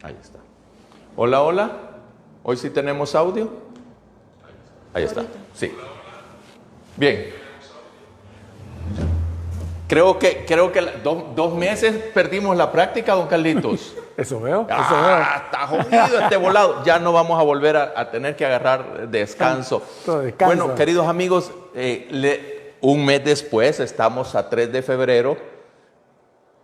Ahí está. Hola, hola. Hoy sí tenemos audio. Ahí está. Sí. Bien. Creo que 2 meses perdimos la práctica, don Carlitos. Eso veo, Está jodido este volado. Ya no vamos a volver a tener que agarrar descanso. Bueno, queridos amigos, un mes después, estamos a 3 de febrero,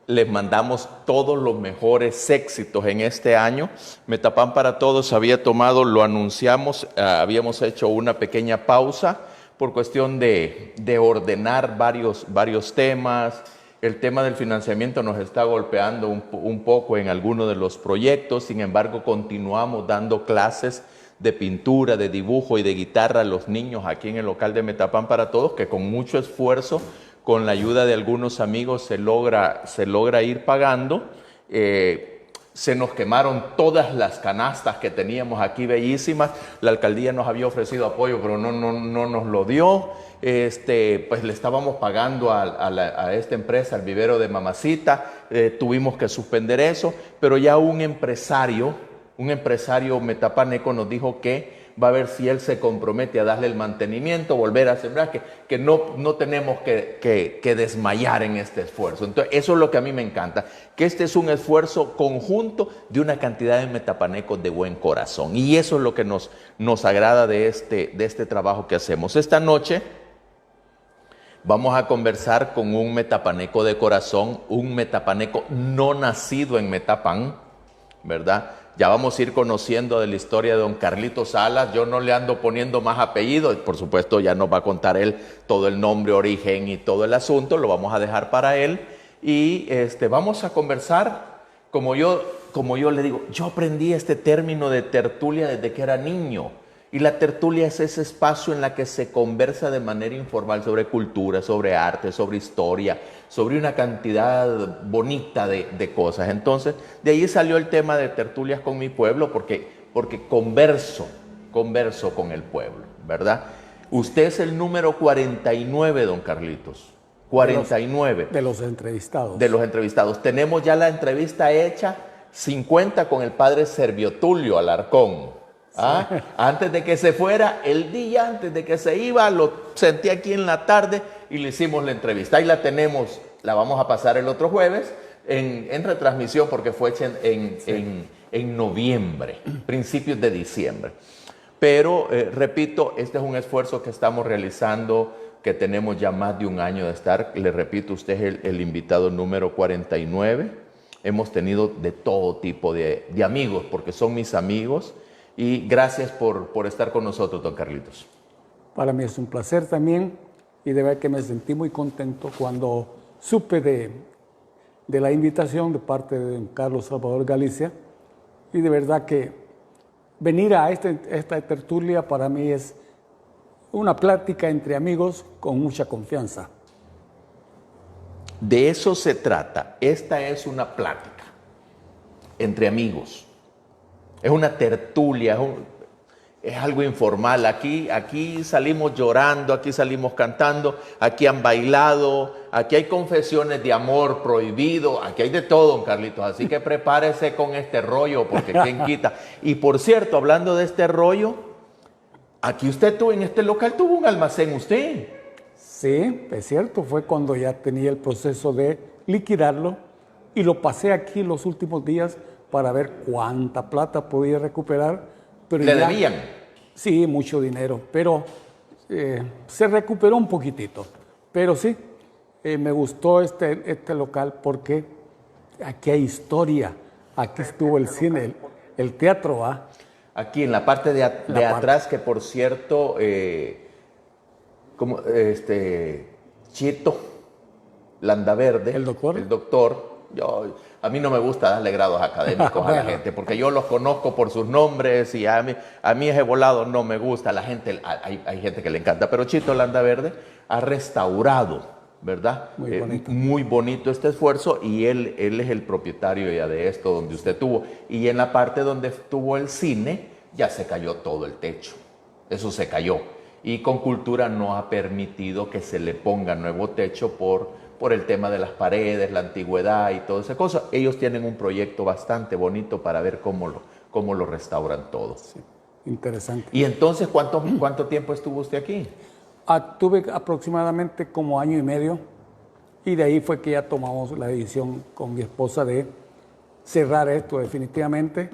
les mandamos todos los mejores éxitos en este año. Metapan para Todos había tomado, lo anunciamos, habíamos hecho una pequeña pausa por cuestión de ordenar varios temas. El tema del financiamiento nos está golpeando un poco en algunos de los proyectos. Sin embargo, continuamos dando clases de pintura, de dibujo y de guitarra a los niños aquí en el local de Metapan para Todos, que con mucho esfuerzo, con la ayuda de algunos amigos, se logra ir pagando. Se nos quemaron todas las canastas que teníamos aquí, bellísimas. La alcaldía nos había ofrecido apoyo, pero no nos lo dio. Pues le estábamos pagando a esta empresa, al vivero de Mamacita. Tuvimos que suspender eso, pero ya un empresario metapaneco nos dijo que va a ver si él se compromete a darle el mantenimiento, volver a sembrar, que no tenemos que desmayar en este esfuerzo. Entonces, eso es lo que a mí me encanta, que este es un esfuerzo conjunto de una cantidad de metapanecos de buen corazón. Y eso es lo que nos agrada de este trabajo que hacemos. Esta noche vamos a conversar con un metapaneco de corazón, un metapaneco no nacido en Metapan, ¿verdad? Ya vamos a ir conociendo de la historia de don Carlitos Salas. Yo no le ando poniendo más apellidos. Por supuesto, ya nos va a contar él todo el nombre, origen y todo el asunto. Lo vamos a dejar para él. Y vamos a conversar, como yo le digo, yo aprendí este término de tertulia desde que era niño. Y la tertulia es ese espacio en la que se conversa de manera informal sobre cultura, sobre arte, sobre historia, sobre una cantidad bonita de cosas. Entonces, de ahí salió el tema de tertulias con mi pueblo, porque converso con el pueblo, ¿verdad? Usted es el número 49, don Carlitos. 49. De los entrevistados. De los entrevistados. Tenemos ya la entrevista hecha, 50 con el padre Servio Tulio Alarcón. ¿Ah? Antes de que se fuera, el día antes de que se iba, lo sentí aquí en la tarde y le hicimos la entrevista. Ahí la tenemos, la vamos a pasar el otro jueves en retransmisión, porque fue hecha en noviembre, principios de diciembre. Pero, repito, este es un esfuerzo que estamos realizando, que tenemos ya más de un año de estar. Le repito, usted es el invitado número 49. Hemos tenido de todo tipo de amigos, porque son mis amigos. Y gracias por estar con nosotros, don Carlitos. Para mí es un placer también, y de verdad que me sentí muy contento cuando supe de la invitación de parte de don Carlos Salvador Galicia, y de verdad que venir a esta tertulia para mí es una plática entre amigos con mucha confianza. De eso se trata. Esta es una plática entre amigos. Es una tertulia, es algo informal. Aquí salimos llorando, aquí salimos cantando, aquí han bailado, aquí hay confesiones de amor prohibido, aquí hay de todo, don Carlitos. Así que prepárese con este rollo, porque quién quita. Y por cierto, hablando de este rollo, aquí usted en este local tuvo un almacén usted. Sí, es cierto, fue cuando ya tenía el proceso de liquidarlo, y lo pasé aquí los últimos días para ver cuánta plata podía recuperar. Pero ¿le debían? Sí, mucho dinero, pero se recuperó un poquitito. Pero sí, me gustó este local porque aquí hay historia. Aquí estuvo el cine, el teatro, ¿ah? Aquí en la parte de atrás, que por cierto, Chito Landaverde, el doctor, a mí no me gusta darle grados académicos a la gente, porque yo los conozco por sus nombres, y a mí ese volado no me gusta. La gente, hay gente que le encanta, pero Chito Landaverde ha restaurado, ¿verdad? Muy bonito este esfuerzo, y él es el propietario ya de esto donde usted tuvo. Y en la parte donde tuvo el cine, ya se cayó todo el techo. Eso se cayó. y con cultura no ha permitido que se le ponga nuevo techo por el tema de las paredes, la antigüedad y toda esa cosa. Ellos tienen un proyecto bastante bonito para ver cómo lo restauran todo. Sí, interesante. ¿Y entonces cuánto tiempo estuvo usted aquí? Tuve aproximadamente como año y medio, y de ahí fue que ya tomamos la decisión con mi esposa de cerrar esto definitivamente,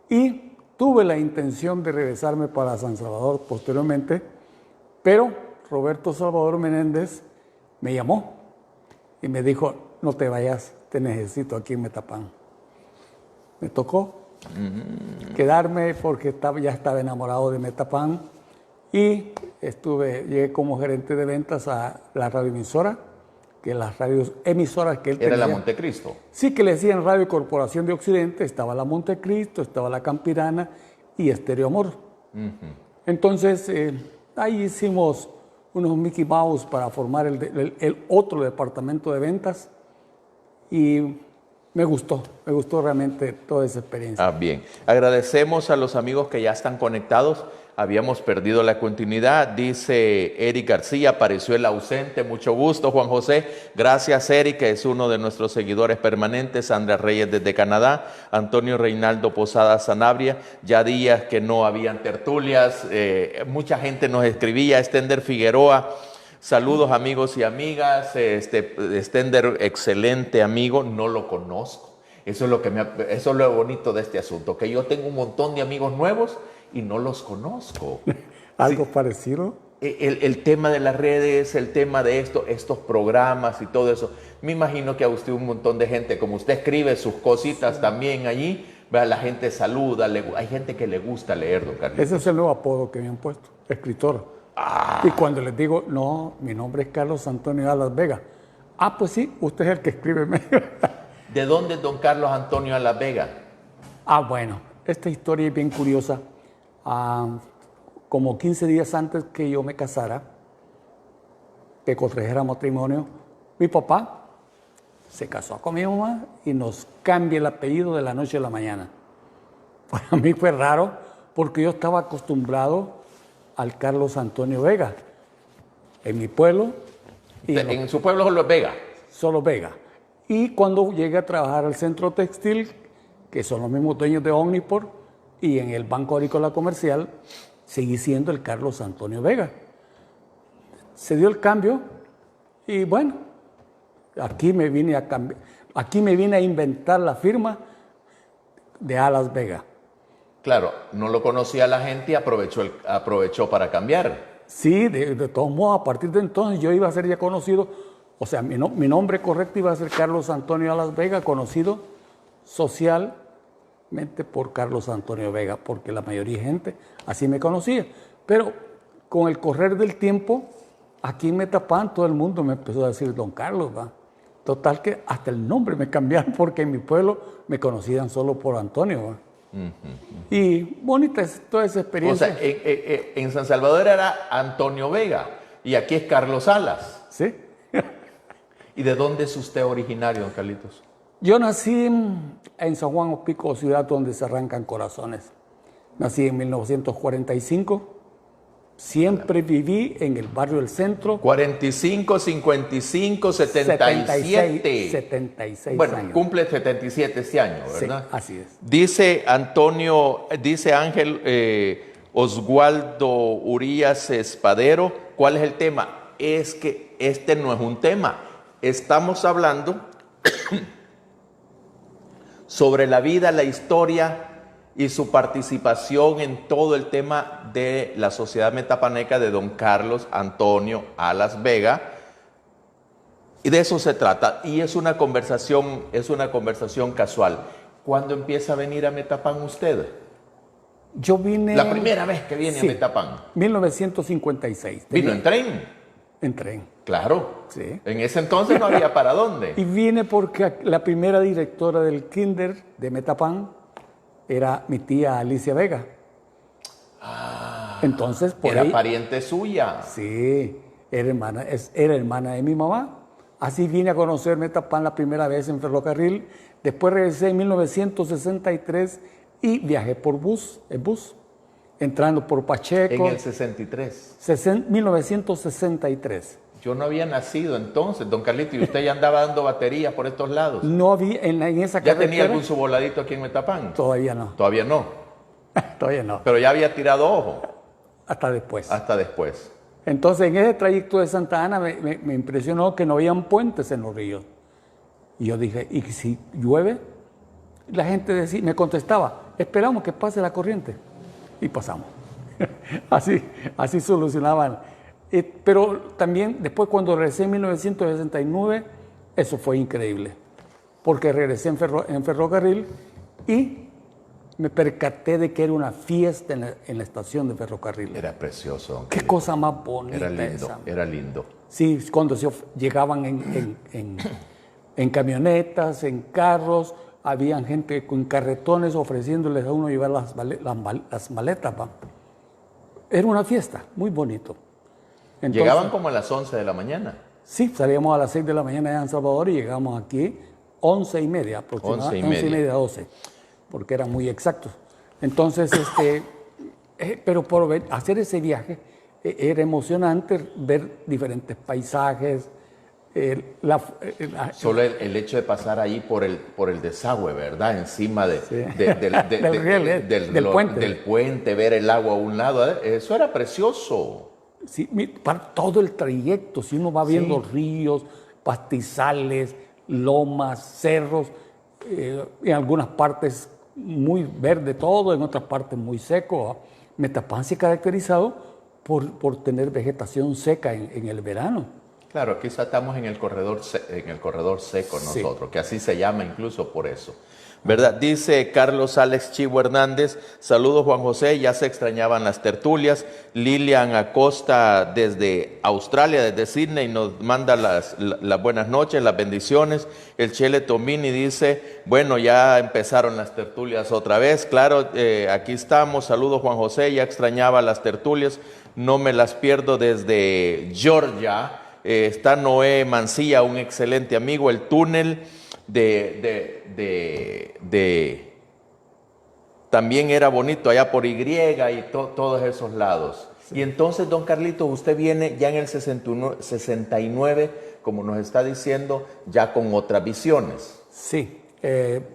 y tuve la intención de regresarme para San Salvador posteriormente, pero Roberto Salvador Menéndez me llamó y me dijo: no te vayas, te necesito aquí en Metapán. Me tocó quedarme porque ya estaba enamorado de Metapán, y llegué como gerente de ventas a la radioemisora, que las radios emisoras que él tenía. ¿Era la Montecristo? Sí, que le decían Radio Corporación de Occidente. Estaba la Montecristo, estaba la Campirana y Estéreo Amor. Entonces, ahí hicimos unos Mickey Mouse para formar el otro departamento de ventas, y me gustó realmente toda esa experiencia. Bien. Agradecemos a los amigos que ya están conectados. Habíamos perdido la continuidad. Dice Eric García: apareció el ausente. Mucho gusto, Juan José. Gracias, Eric, que es uno de nuestros seguidores permanentes. Sandra Reyes desde Canadá. Antonio Reinaldo Posada Sanabria. Ya días que no habían tertulias. Mucha gente nos escribía. Estender Figueroa: saludos, amigos y amigas. Estender, excelente amigo. No lo conozco. Eso es lo bonito de este asunto, que yo tengo un montón de amigos nuevos y no los conozco. ¿Algo parecido? El tema de las redes, el tema de estos programas y todo eso. Me imagino que a usted un montón de gente, como usted escribe sus cositas también allí, la gente saluda, hay gente que le gusta leer, don Carlos. Ese es el nuevo apodo que me han puesto, escritor. Y cuando les digo: no, mi nombre es Carlos Antonio Alas Vega. Pues sí, usted es el que escribe. ¿De dónde es don Carlos Antonio Alas Vega? Bueno, esta historia es bien curiosa. Como 15 días antes que yo me casara, que contrajera matrimonio, mi papá se casó con mi mamá y nos cambia el apellido de la noche a la mañana. Para mí fue raro, porque yo estaba acostumbrado al Carlos Antonio Vega en mi pueblo. ¿En su pueblo solo es Vega? Solo Vega. Y cuando llegué a trabajar al Centro Textil, que son los mismos dueños de Omnipor, y en el Banco Agrícola Comercial, seguí siendo el Carlos Antonio Vega. Se dio el cambio y bueno, aquí me vine a inventar la firma de Alas Vega. Claro, no lo conocía la gente y aprovechó para cambiar. Sí, de todos modos, a partir de entonces yo iba a ser ya conocido, o sea, mi nombre correcto iba a ser Carlos Antonio Alas Vega, conocido socialmente por Carlos Antonio Vega, porque la mayoría de gente así me conocía. Pero con el correr del tiempo, aquí en Metapán todo el mundo me empezó a decir don Carlos, ¿va? Total que hasta el nombre me cambiaron, porque en mi pueblo me conocían solo por Antonio, ¿va? Y bonita es toda esa experiencia. O sea, en San Salvador era Antonio Vega y aquí es Carlos Alas. Sí. ¿Y de dónde es usted originario, don Carlitos? Yo nací en San Juan Ospico, ciudad donde se arrancan corazones. Nací en 1945. Siempre viví en el barrio del centro. 45, 55, 77. 76 bueno, años. Cumple 77 este año, ¿verdad? Sí, así es. Dice Ángel Oswaldo Urías Espadero, ¿cuál es el tema? Es que este no es un tema. Estamos hablando sobre la vida, la historia y su participación en todo el tema de la sociedad metapaneca de don Carlos Antonio Alas Vega. Y de eso se trata. Y es una conversación casual. ¿Cuándo empieza a venir a Metapán usted? Yo vine... La primera vez que viene a Metapán. 1956. ¿Vino en tren? En tren. Claro. Sí. En ese entonces no había para dónde. Y vine porque la primera directora del kinder de Metapán era mi tía Alicia Vega. Entonces, era pariente suya. Sí, era hermana de mi mamá. Así vine a conocer Metapán la primera vez en ferrocarril. Después regresé en 1963 y viajé en bus. entrando por Pacheco. En el 63. 1963. Yo no había nacido entonces, don Carlito, y usted ya andaba dando baterías por estos lados. No había en esa ¿Ya carretera. tenía algún su voladito aquí en Metapán? Todavía no. Todavía no. Todavía no. Pero ya había tirado ojo. Hasta después. Hasta después. Entonces, en ese trayecto de Santa Ana me impresionó que no habían puentes en los ríos. Y yo dije, ¿y si llueve? La gente decía, me contestaba, esperamos que pase la corriente. Y pasamos. así solucionaban. Pero también después cuando regresé en 1969, eso fue increíble. Porque regresé en ferrocarril y me percaté de que era una fiesta en la estación de ferrocarril. Era precioso. Don Qué cosa más bonita. Era lindo, esa. era lindo. Sí, cuando llegaban en camionetas, en carros, habían gente con carretones ofreciéndoles a uno llevar las maletas. ¿va? Era una fiesta, muy bonito. Entonces, llegaban como a las 11 de la mañana. Sí, salíamos a las 6 de la mañana de San Salvador y llegamos aquí 11:30 aproximadamente, 11:30, 12, porque eran muy exactos. Entonces, pero por hacer ese viaje era emocionante ver diferentes paisajes. Solo el hecho de pasar ahí por el desagüe, ¿verdad? Encima del puente, ver el agua a un lado, eso era precioso. Sí, para todo el trayecto, si uno va viendo ríos, pastizales, lomas, cerros, en algunas partes muy verde todo, en otras partes muy seco. Metapán se ha caracterizado por tener vegetación seca en el verano. Claro, aquí estamos en el corredor seco nosotros, que así se llama incluso por eso. ¿Verdad? Dice Carlos Alex Chivo Hernández, saludos Juan José, ya se extrañaban las tertulias. Lilian Acosta desde Australia, desde Sydney, nos manda las buenas noches, las bendiciones. El Chele Tomini dice, bueno, ya empezaron las tertulias otra vez. Claro, aquí estamos, saludos Juan José, ya extrañaba las tertulias, no me las pierdo desde Georgia. Está Noé Mancilla, un excelente amigo, el túnel también era bonito allá por Y y todos esos lados. Sí. Y entonces, don Carlitos, usted viene ya en el 69, como nos está diciendo, ya con otras visiones. Sí,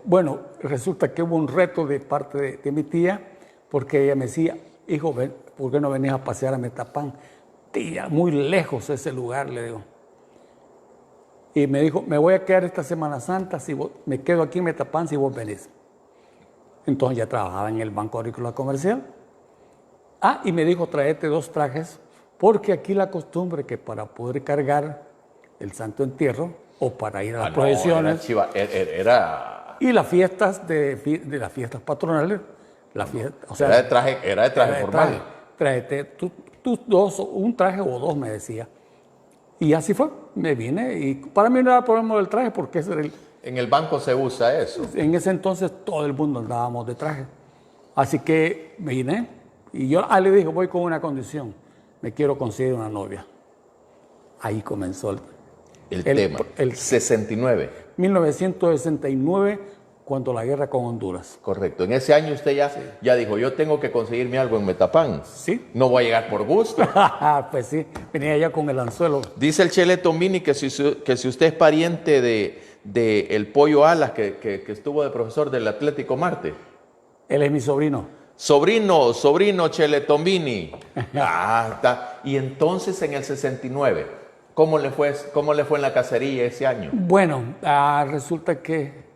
bueno, resulta que hubo un reto de parte de mi tía, porque ella me decía, hijo, ¿por qué no venías a pasear a Metapán? Tía, muy lejos ese lugar, le digo. Y me dijo, me voy a quedar esta Semana Santa, me quedo aquí en Metapán si vos venís. Entonces ya trabajaba en el Banco Agrícola Comercial. Y me dijo, tráete 2 trajes, porque aquí la costumbre que para poder cargar el Santo Entierro, o para ir a las procesiones, y las fiestas de las fiestas patronales, o sea, era de traje formal. Tráete tus 2, un traje o 2, me decía. Y así fue, me vine y para mí no era problema del traje porque ese era en el banco se usa eso. En ese entonces todo el mundo andábamos de traje. Así que me vine y yo le dije, voy con una condición, me quiero conseguir una novia. Ahí comenzó el tema, el 69. 1969, cuando la guerra con Honduras. Correcto. En ese año usted ya dijo, yo tengo que conseguirme algo en Metapán. Sí. No voy a llegar por gusto. Pues sí, venía ya con el anzuelo. Dice el Chele Tomini que si usted es pariente de el Pollo Alas, que estuvo de profesor del Atlético Marte. Él es mi sobrino. Sobrino Chele Tomini. Está. Y entonces en el 69, ¿cómo le fue en la cacería ese año? Bueno, resulta que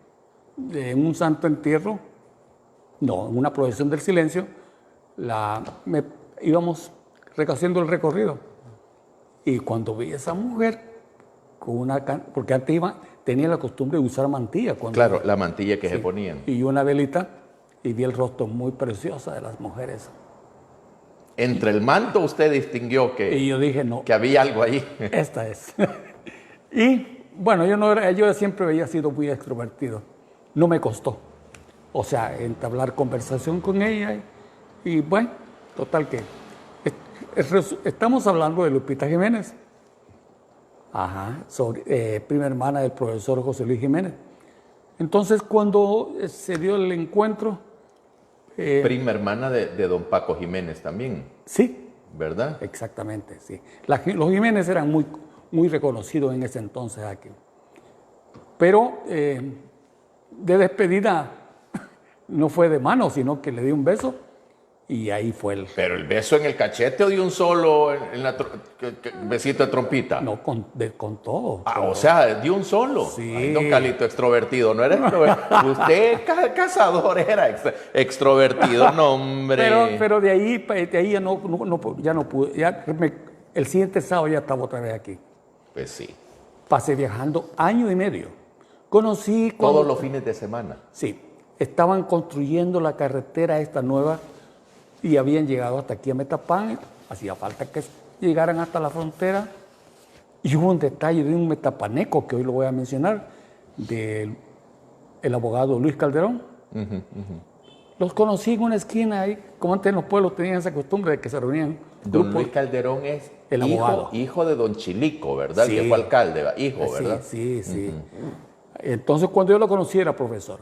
en un santo entierro, en una procesión del silencio, íbamos haciendo el recorrido. Y cuando vi a esa mujer, porque antes tenía la costumbre de usar mantilla. Claro, la mantilla que se ponían. Y una velita, y vi el rostro muy precioso de las mujeres. Entre el manto usted distinguió y yo dije, no, que había algo ahí. Esta es. Y bueno, yo siempre había sido muy extrovertido. No me costó. O sea, entablar conversación con ella. Y bueno, total que estamos hablando de Lupita Jiménez. Prima hermana del profesor José Luis Jiménez. Entonces, cuando se dio el encuentro, Prima hermana de don Paco Jiménez también. Sí. ¿Verdad? Exactamente, sí. Los Jiménez eran muy, muy reconocidos en ese entonces aquí. Pero de despedida no fue de mano, sino que le di un beso y ahí fue el... ¿Pero el beso en el cachete o de un solo besito de trompita? No, con todo. O sea, de un solo. Sí. Ay, don Carlito, extrovertido. No era extrovertido. Usted, cazador, era extrovertido, no, hombre. Pero de ahí ya no pude. El siguiente sábado ya estaba otra vez aquí. Pues sí. Pasé viajando año y medio. Conocí... Todos los fines de semana. Sí. Estaban construyendo la carretera esta nueva y habían llegado hasta aquí a Metapán. Hacía falta que llegaran hasta la frontera. Y hubo un detalle de un metapaneco, que hoy lo voy a mencionar, del abogado Luis Calderón. Los conocí en una esquina ahí, como antes en los pueblos tenían esa costumbre de que se reunían. Don Luis Calderón es el abogado. Hijo de don Chilico, ¿verdad? Sí. El que fue alcalde, hijo, ¿verdad? Sí. Entonces, cuando yo lo conocí, era profesor.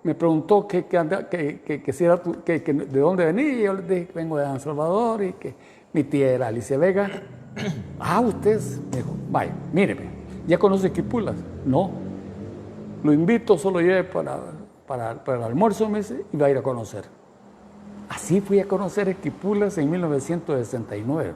Me preguntó que de dónde venía, y yo le dije que vengo de San Salvador y que mi tía era Alicia Vega. Usted me dijo, vaya, míreme, ¿ya conoce Esquipulas? No, lo invito, solo lleve para el almuerzo, me dice, y va a ir a conocer. Así fui a conocer Esquipulas en 1969.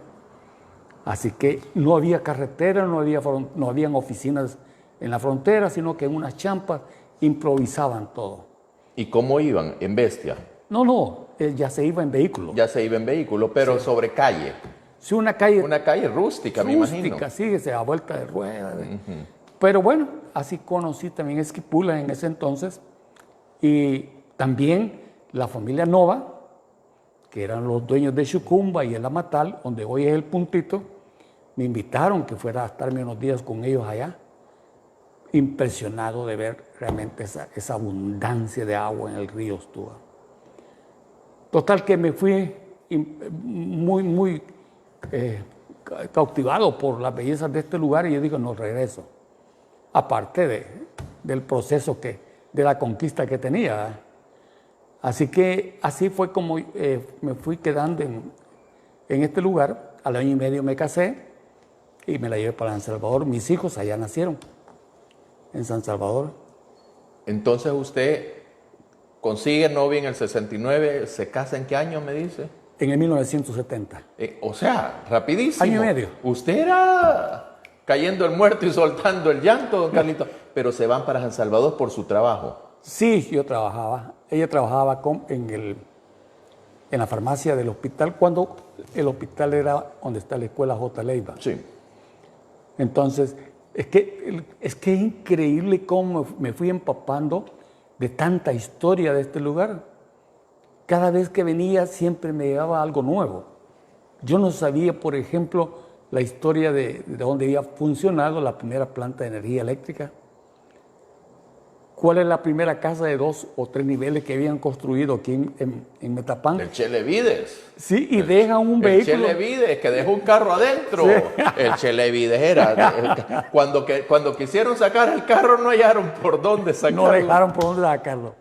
Así que no había carretera, no habían oficinas en la frontera, sino que en unas champas improvisaban todo. ¿Y cómo iban? ¿En bestia? No, ya se iba en vehículo. Ya se iba en vehículo, pero sí. Sobre calle. Sí, una calle rústica, me imagino. Rústica, sí, a vuelta de rueda. Pero bueno, así conocí también Esquipulas en ese entonces. Y también la familia Nova, que eran los dueños de Chucumba y el Amatal, donde hoy es el Puntito, me invitaron que fuera a estarme unos días con ellos allá. Impresionado de ver realmente esa abundancia de agua en el río Ostúa. Total que me fui muy cautivado por las bellezas de este lugar y yo digo, no regreso. Aparte del proceso de la conquista que tenía. Así que así fue como me fui quedando en este lugar. Al año y medio me casé y me la llevé para San Salvador. Mis hijos allá nacieron, en San Salvador. Entonces usted consigue novia en el 69, ¿se casa en qué año, me dice? En el 1970. O sea, rapidísimo. Año y medio. Usted era cayendo el muerto y soltando el llanto, don Carlito, pero se van para San Salvador por su trabajo. Sí, yo trabajaba. Ella trabajaba en la farmacia del hospital, cuando el hospital era donde está la escuela J. Leiva. Sí. Entonces, es que es increíble cómo me fui empapando de tanta historia de este lugar. Cada vez que venía siempre me llevaba algo nuevo. Yo no sabía, por ejemplo, la historia de dónde había funcionado la primera planta de energía eléctrica. ¿Cuál es la primera casa de 2 o 3 niveles que habían construido aquí en Metapán? El Chelevides. Sí, y dejan un vehículo. El Chelevides, que dejó un carro adentro. Sí. El Chelevides era. Cuando quisieron sacar el carro, no hallaron por dónde sacarlo. No dejaron por dónde sacarlo.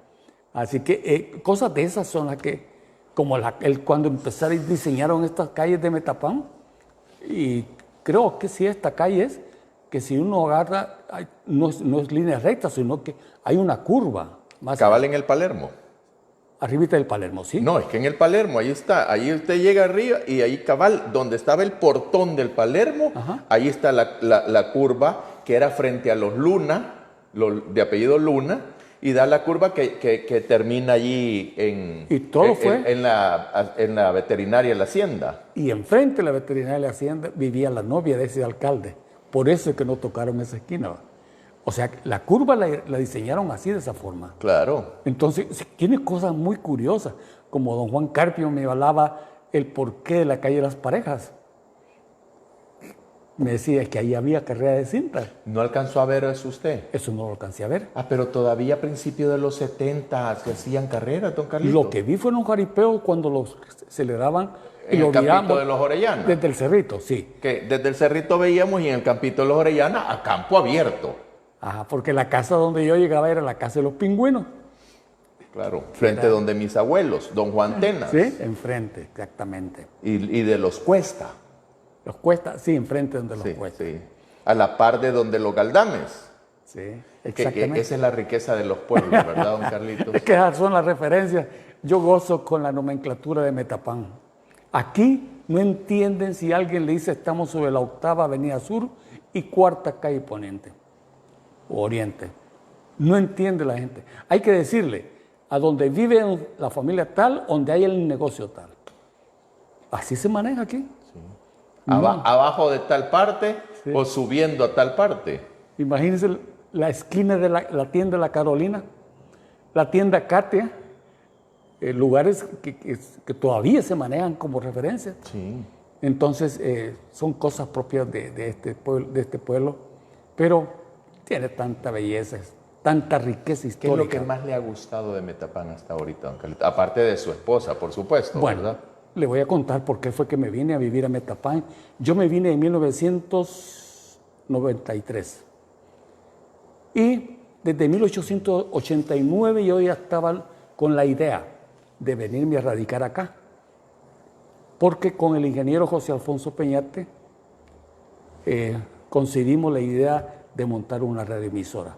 Así que cosas de esas son las que, como cuando empezaron y diseñaron estas calles de Metapán, y creo que sí, esta calle es que si uno agarra, no es línea recta, sino que hay una curva. Cabal en el Palermo. Arribita del Palermo, ¿sí? No, es que en el Palermo, ahí está, ahí usted llega arriba y ahí cabal, donde estaba el portón del Palermo, ajá, ahí está la curva que era frente a los Luna, de apellido Luna, y da la curva que termina allí en la veterinaria de la hacienda. Y enfrente de la veterinaria de la hacienda vivía la novia de ese alcalde. Por eso es que no tocaron esa esquina. O sea, la curva la diseñaron así, de esa forma. Claro. Entonces, tiene cosas muy curiosas. Como don Juan Carpio me hablaba el porqué de la calle de las Parejas. Me decía que ahí había carrera de cinta. ¿No alcanzó a ver eso usted? Eso no lo alcancé a ver. Pero todavía a principios de los 70 se hacían carreras, don Carlito. Lo que vi fue en un jaripeo cuando los celebraban. En el Campito de los Orellana. Desde el Cerrito, sí. Que desde el Cerrito veíamos y en el Campito de los Orellana a campo abierto. Ajá, porque la casa donde yo llegaba era la casa de los pingüinos. Claro, frente donde mis abuelos, don Juan Tenas. Sí, enfrente, exactamente. Y de los Cuesta. Los Cuesta, sí, enfrente donde los Sí, Cuesta. sí. A la par de donde los Galdames. Sí, Que exactamente. esa es la riqueza de los pueblos, ¿verdad, don Carlitos? Es que esas son las referencias. Yo gozo con la nomenclatura de Metapán. Aquí no entienden si alguien le dice estamos sobre la 8ª Avenida Sur y 4ª Calle Poniente o Oriente. No entiende la gente. Hay que decirle a donde vive la familia tal, donde hay el negocio tal. Así se maneja aquí. Sí. Abajo de tal parte o subiendo a tal parte. Imagínense la esquina de la tienda La Carolina, la tienda Katia, lugares que todavía se manejan como referencia. Sí. Entonces, son cosas propias de este pueblo, pero tiene tanta belleza, tanta riqueza histórica. ¿Qué es lo que más le ha gustado de Metapán hasta ahorita, don Carlitos? Aparte de su esposa, por supuesto, bueno, ¿verdad? Le voy a contar por qué fue que me vine a vivir a Metapán. Yo me vine en 1993. Y desde 1889 yo ya estaba con la idea de venirme a radicar acá. Porque con el ingeniero José Alfonso Peñate concebimos la idea de montar una radioemisora.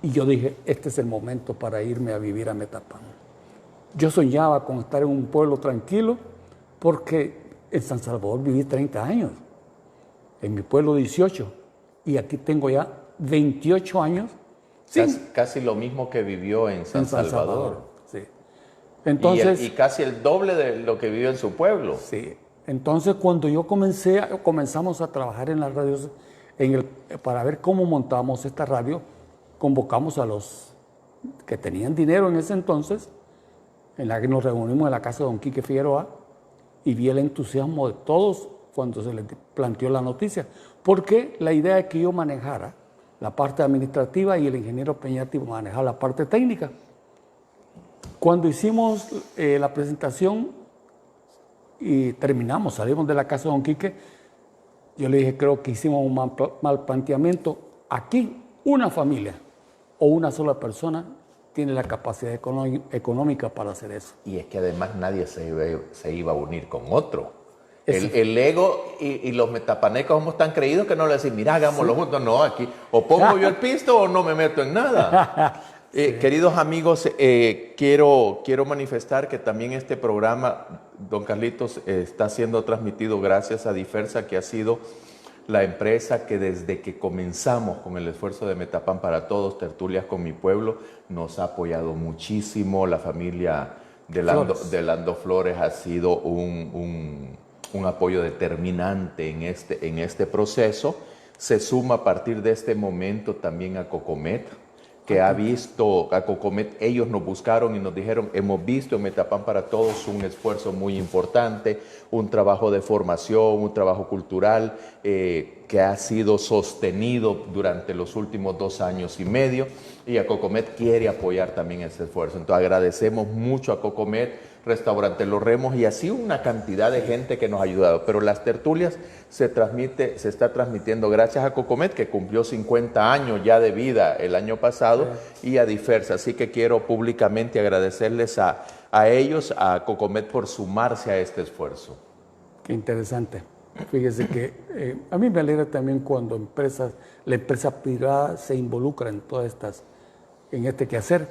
Y yo dije, este es el momento para irme a vivir a Metapán. Yo soñaba con estar en un pueblo tranquilo porque en San Salvador viví 30 años, en mi pueblo 18, y aquí tengo ya 28 años. Casi lo mismo que vivió en San Salvador. Sí. Entonces, y casi el doble de lo que vivió en su pueblo. Sí. Entonces, cuando comenzamos a trabajar en las radios, para ver cómo montábamos esta radio, convocamos a los que tenían dinero en ese entonces, en la que nos reunimos en la casa de don Quique Figueroa, y vi el entusiasmo de todos cuando se les planteó la noticia, porque la idea es que yo manejara la parte administrativa y el ingeniero Peñati manejara la parte técnica. Cuando hicimos la presentación y terminamos, salimos de la casa de don Quique, yo le dije, creo que hicimos un mal planteamiento. Aquí una familia o una sola persona tiene la capacidad económica para hacer eso. Y es que además nadie se iba a unir con otro. El ego y los metapanecos somos tan creídos que no le decimos, mira, hagámoslo juntos. No, aquí o pongo yo el pisto o no me meto en nada. Queridos amigos, quiero manifestar que también este programa, don Carlitos, está siendo transmitido gracias a Diversa, que ha sido la empresa que desde que comenzamos con el esfuerzo de Metapán para Todos, Tertulias con mi Pueblo, nos ha apoyado muchísimo. La familia de Lando Flores ha sido un apoyo determinante en este proceso. Se suma a partir de este momento también a Cocomet, que ha visto a Cocomet, ellos nos buscaron y nos dijeron, hemos visto en Metapán para Todos un esfuerzo muy importante, un trabajo de formación, un trabajo cultural que ha sido sostenido durante los últimos 2 años y medio, y a Cocomet quiere apoyar también ese esfuerzo. Entonces agradecemos mucho a Cocomet, Restaurante Los Remos y así una cantidad de gente que nos ha ayudado. Pero las tertulias se está transmitiendo gracias a Cocomet, que cumplió 50 años ya de vida el año pasado, y a Diversa. Así que quiero públicamente agradecerles a ellos, a Cocomet, por sumarse a este esfuerzo. Qué interesante. Fíjese que a mí me alegra también cuando la empresa privada se involucra en este quehacer.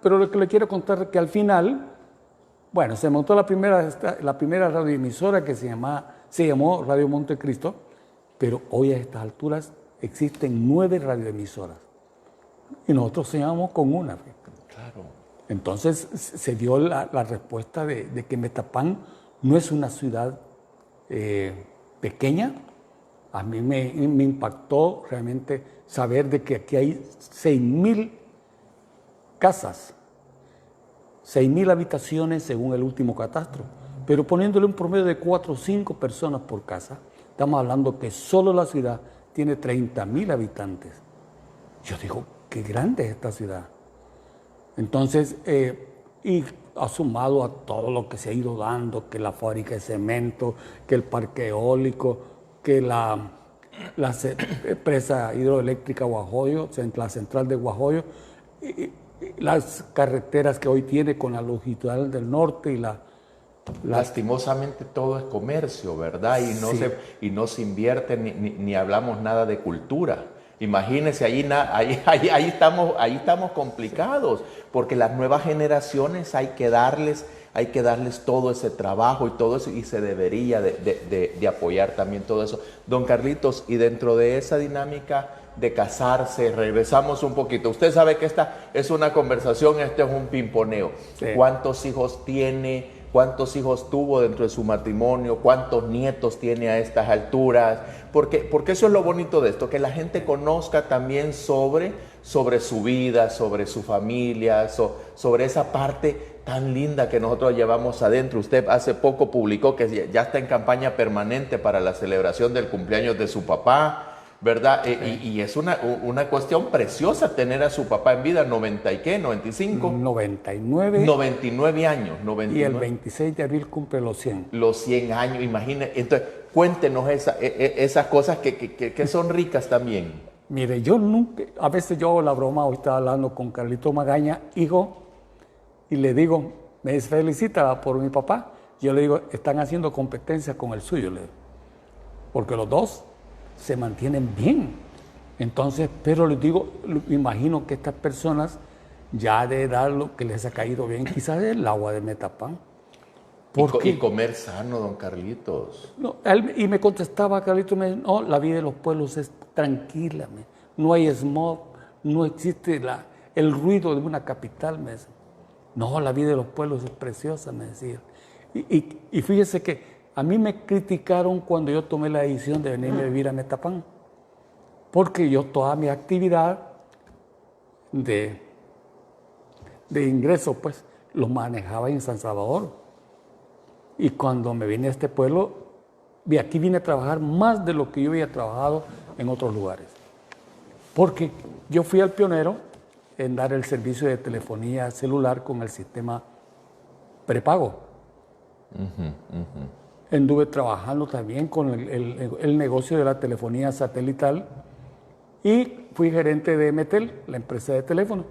Pero lo que le quiero contar es que al final, bueno, se montó la primera radioemisora que se llamó Radio Montecristo, pero hoy a estas alturas existen 9 radioemisoras y nosotros soñamos con una. Claro. Entonces se dio la respuesta de que Metapán no es una ciudad pequeña. A mí me impactó realmente saber de que aquí hay 6,000 casas, 6,000 habitaciones según el último catastro, pero poniéndole un promedio de 4 o 5 personas por casa, estamos hablando que solo la ciudad tiene 30,000 habitantes. Yo digo, qué grande es esta ciudad. Entonces, y ha sumado a todo lo que se ha ido dando, que la fábrica de cemento, que el parque eólico, que la la presa hidroeléctrica Guajoyo, la central de Guajoyo, y las carreteras que hoy tiene con la longitudinal del norte y Lastimosamente todo es comercio, ¿verdad? Y no se invierte ni hablamos nada de cultura. Imagínense, ahí estamos complicados, porque las nuevas generaciones hay que darles todo ese trabajo y todo eso, y se debería de apoyar también todo eso. Don Carlitos, y dentro de esa dinámica de casarse, regresamos un poquito. Usted sabe que esta es una conversación, este es un pimponeo. Sí. ¿Cuántos hijos tiene? ¿Cuántos hijos tuvo dentro de su matrimonio? ¿Cuántos nietos tiene a estas alturas? Porque eso es lo bonito de esto, que la gente conozca también sobre su vida, sobre su familia, sobre esa parte tan linda que nosotros llevamos adentro. Usted hace poco publicó que ya está en campaña permanente para la celebración del cumpleaños de su papá, ¿verdad? Sí. Y es una cuestión preciosa tener a su papá en vida, 90 y qué, 95. 99. 99 años. 99. Y el 26 de abril cumple los 100. Los 100 años, imagínense. Entonces, cuéntenos esas cosas que son ricas también. Mire, yo nunca, a veces yo hago la broma, hoy estaba hablando con Carlito Magaña, hijo, y le digo, me felicita por mi papá. Yo le digo, están haciendo competencia con el suyo, le digo, porque los dos se mantienen bien. Entonces, pero les digo, imagino que estas personas ya de edad lo que les ha caído bien, quizás el agua de Metapán. Y comer sano, don Carlitos. No, y me contestaba Carlitos, no, la vida de los pueblos es tranquila, no hay smog, no existe el ruido de una capital, me decía. No, la vida de los pueblos es preciosa, me decía. Y fíjese que a mí me criticaron cuando yo tomé la decisión de venirme a vivir a Metapán, porque yo toda mi actividad de ingreso, pues, lo manejaba en San Salvador. Y cuando me vine a este pueblo, aquí vine a trabajar más de lo que yo había trabajado en otros lugares. Porque yo fui el pionero en dar el servicio de telefonía celular con el sistema prepago. Anduve trabajando también con el negocio de la telefonía satelital y fui gerente de Emetel, la empresa de teléfono.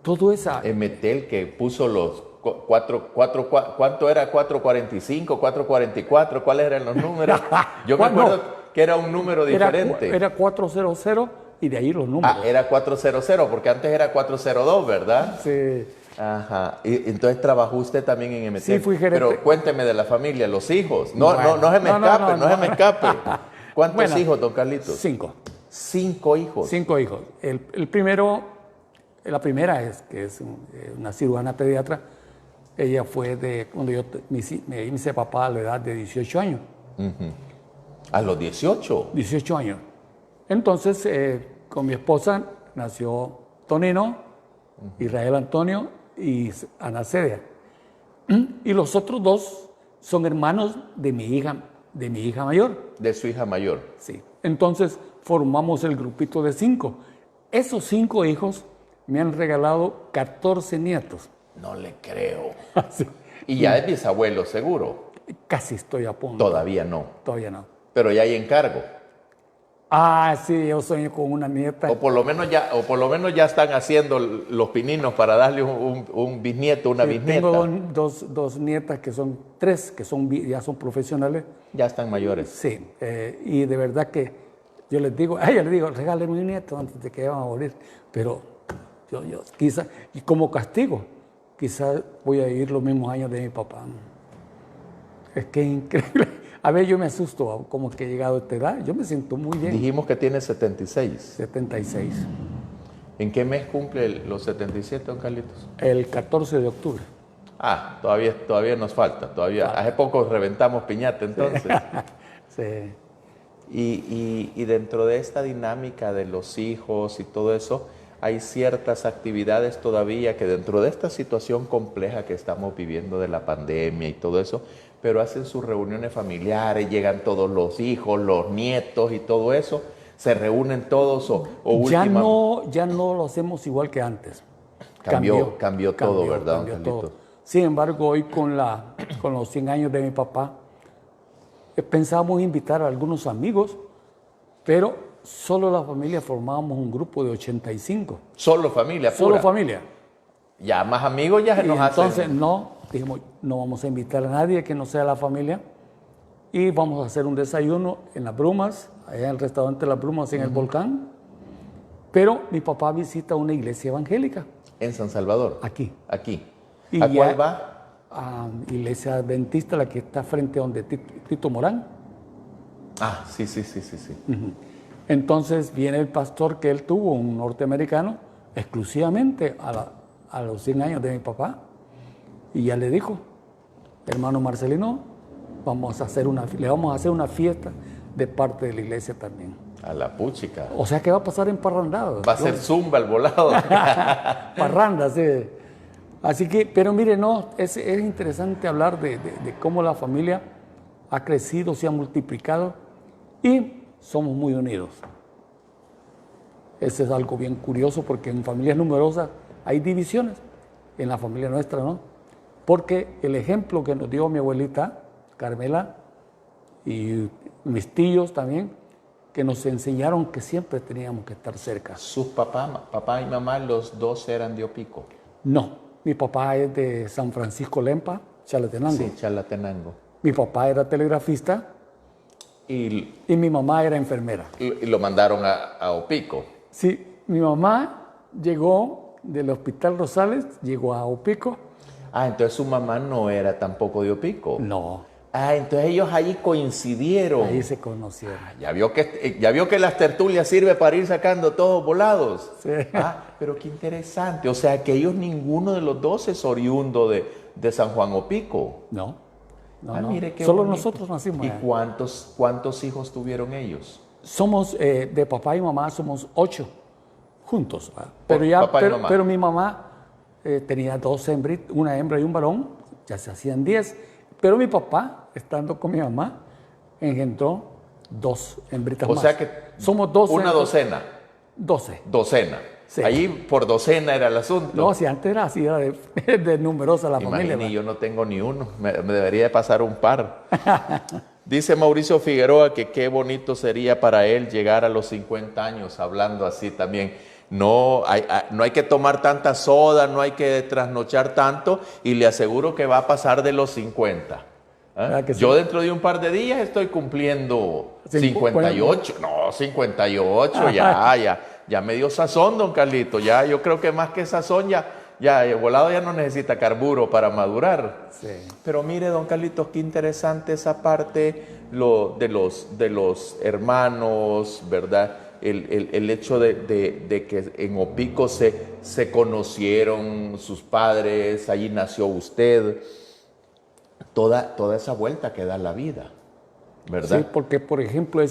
Todo esa... Emetel que puso los... ¿Cuánto era? 445, 444, ¿cuáles eran los números? Yo me acuerdo que era un número diferente. Era 400 y de ahí los números. Ah, era 400, porque antes era 402, ¿verdad? Sí. Ajá. Y entonces trabajó usted también en Emetel. Sí, fui gerente. Pero cuénteme de la familia, los hijos. No se me escape. ¿Cuántos hijos, don Carlitos? 5. 5 hijos. 5 hijos. El primero, la primera que es una cirujana pediatra. Ella fue cuando yo me hice papá a la edad de 18 años. ¿A los 18? 18 años. Entonces, con mi esposa nació Tonino, Israel Antonio y Ana Celia. Y los otros 2 son hermanos de mi hija mayor. De su hija mayor. Sí. Entonces, formamos el grupito de 5. Esos 5 hijos me han regalado 14 nietos. No le creo. Sí. Y ya es bisabuelo, seguro. Casi estoy a punto. Todavía no. Todavía no. Pero ya hay encargo. Ah, sí, yo sueño con una nieta. O por lo menos ya están haciendo los pininos para darle un bisnieto, una bisnieta. Tengo dos nietas que son 3, que ya son profesionales. Ya están mayores. Sí, y de verdad que yo les digo, a ella le digo, regáleme un nieto antes de que van a morir. Pero yo quizá, y como castigo, quizás voy a vivir los mismos años de mi papá. Es que es increíble. A ver, yo me asusto como que he llegado a esta edad. Yo me siento muy bien. Dijimos que tiene 76. 76. ¿En qué mes cumple los 77, don Carlitos? El 14 de octubre. Ah, todavía nos falta. Hace poco reventamos piñata, entonces. Sí. Y dentro de esta dinámica de los hijos y todo eso, hay ciertas actividades todavía que dentro de esta situación compleja que estamos viviendo de la pandemia y todo eso, pero hacen sus reuniones familiares, llegan todos los hijos, los nietos y todo eso, se reúnen todos ya no lo hacemos igual que antes. Cambió todo, ¿verdad, don Carlito? Todo. Sin embargo, hoy con los 100 años de mi papá, pensábamos invitar a algunos amigos pero solo la familia formábamos un grupo de 85. Solo familia, pura. Solo familia. Ya más amigos ya se nos hacen. Entonces dijimos, no vamos a invitar a nadie que no sea la familia y vamos a hacer un desayuno en Las Brumas, allá en el restaurante Las Brumas en el Volcán. Pero mi papá visita una iglesia evangélica. ¿En San Salvador? Aquí. Aquí. Y ¿A cuál va? A iglesia adventista, la que está frente a donde Tito Morán. Ah, sí. Entonces viene el pastor que él tuvo, un norteamericano, exclusivamente a los 100 años de mi papá, y ya le dijo, hermano Marcelino, le vamos a hacer una fiesta de parte de la iglesia también. A la puchica. O sea que va a pasar en parrandada. Va a ser zumba el volado. Parranda, sí. Así que, pero mire, es interesante hablar de cómo la familia ha crecido, se ha multiplicado y somos muy unidos. Eso es algo bien curioso porque en familias numerosas hay divisiones, en la familia nuestra no. Porque el ejemplo que nos dio mi abuelita, Carmela, y mis tíos también, que nos enseñaron que siempre teníamos que estar cerca. ¿Sus papá y mamá, los dos eran de Opico? No, mi papá es de San Francisco Lempa, Chalatenango. Sí, Chalatenango. Mi papá era telegrafista y mi mamá era enfermera. Y lo mandaron a Opico. Sí, mi mamá llegó del Hospital Rosales, llegó a Opico. Ah, entonces su mamá no era tampoco de Opico. No. Ah, entonces ellos ahí coincidieron. Ahí se conocieron. Ya vio que las tertulias sirve para ir sacando todos volados. Sí. Ah, pero qué interesante. O sea, que ellos, ninguno de los dos es oriundo de San Juan Opico. No. Mire qué Solo bonito. nosotros nacimos. ¿Y cuántos hijos tuvieron ellos? Somos, de papá y mamá, somos 8 juntos. Pero mi mamá tenía 2 hembritas, una hembra y un varón, ya se hacían 10. Pero mi papá, estando con mi mamá, engendró 2 hembritas más. O sea que somos 12. Una docena. 12. Docena. Sí. Allí por docena era el asunto. No, si antes era así, era de numerosa la familia. Imagínate, yo no tengo ni uno. Me debería de pasar un par. Dice Mauricio Figueroa que qué bonito sería para él llegar a los 50 años hablando así también. No hay que tomar tanta soda, no hay que trasnochar tanto y le aseguro que va a pasar de los 50. ¿Ah? Sí. Yo dentro de un par de días estoy cumpliendo 58. No, 58, ya me dio sazón, don Carlito. Ya, yo creo que más que sazón, ya el volado ya no necesita carburo para madurar. Sí. Pero mire, don Carlitos, qué interesante esa parte de los hermanos, ¿verdad? El hecho de que en Opico se conocieron sus padres, allí nació usted, toda esa vuelta que da la vida, ¿verdad? Sí, porque por ejemplo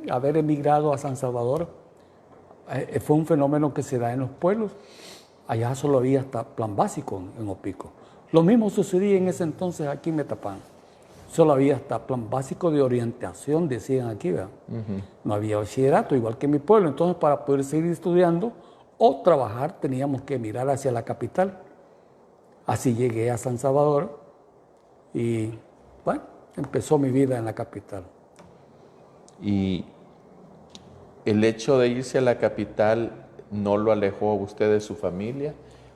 haber emigrado a San Salvador fue un fenómeno que se da en los pueblos. Allá solo había hasta plan básico en Opico. Lo mismo sucedía en ese entonces aquí en Metapán. Solo había hasta plan básico de orientación, decían aquí, ¿verdad? No había bachillerato, igual que en mi pueblo. Entonces, para poder seguir estudiando o trabajar, teníamos que mirar hacia la capital. Así llegué a San Salvador y, bueno, empezó mi vida en la capital. Y el hecho de irse a la capital, ¿no lo alejó a usted de su familia?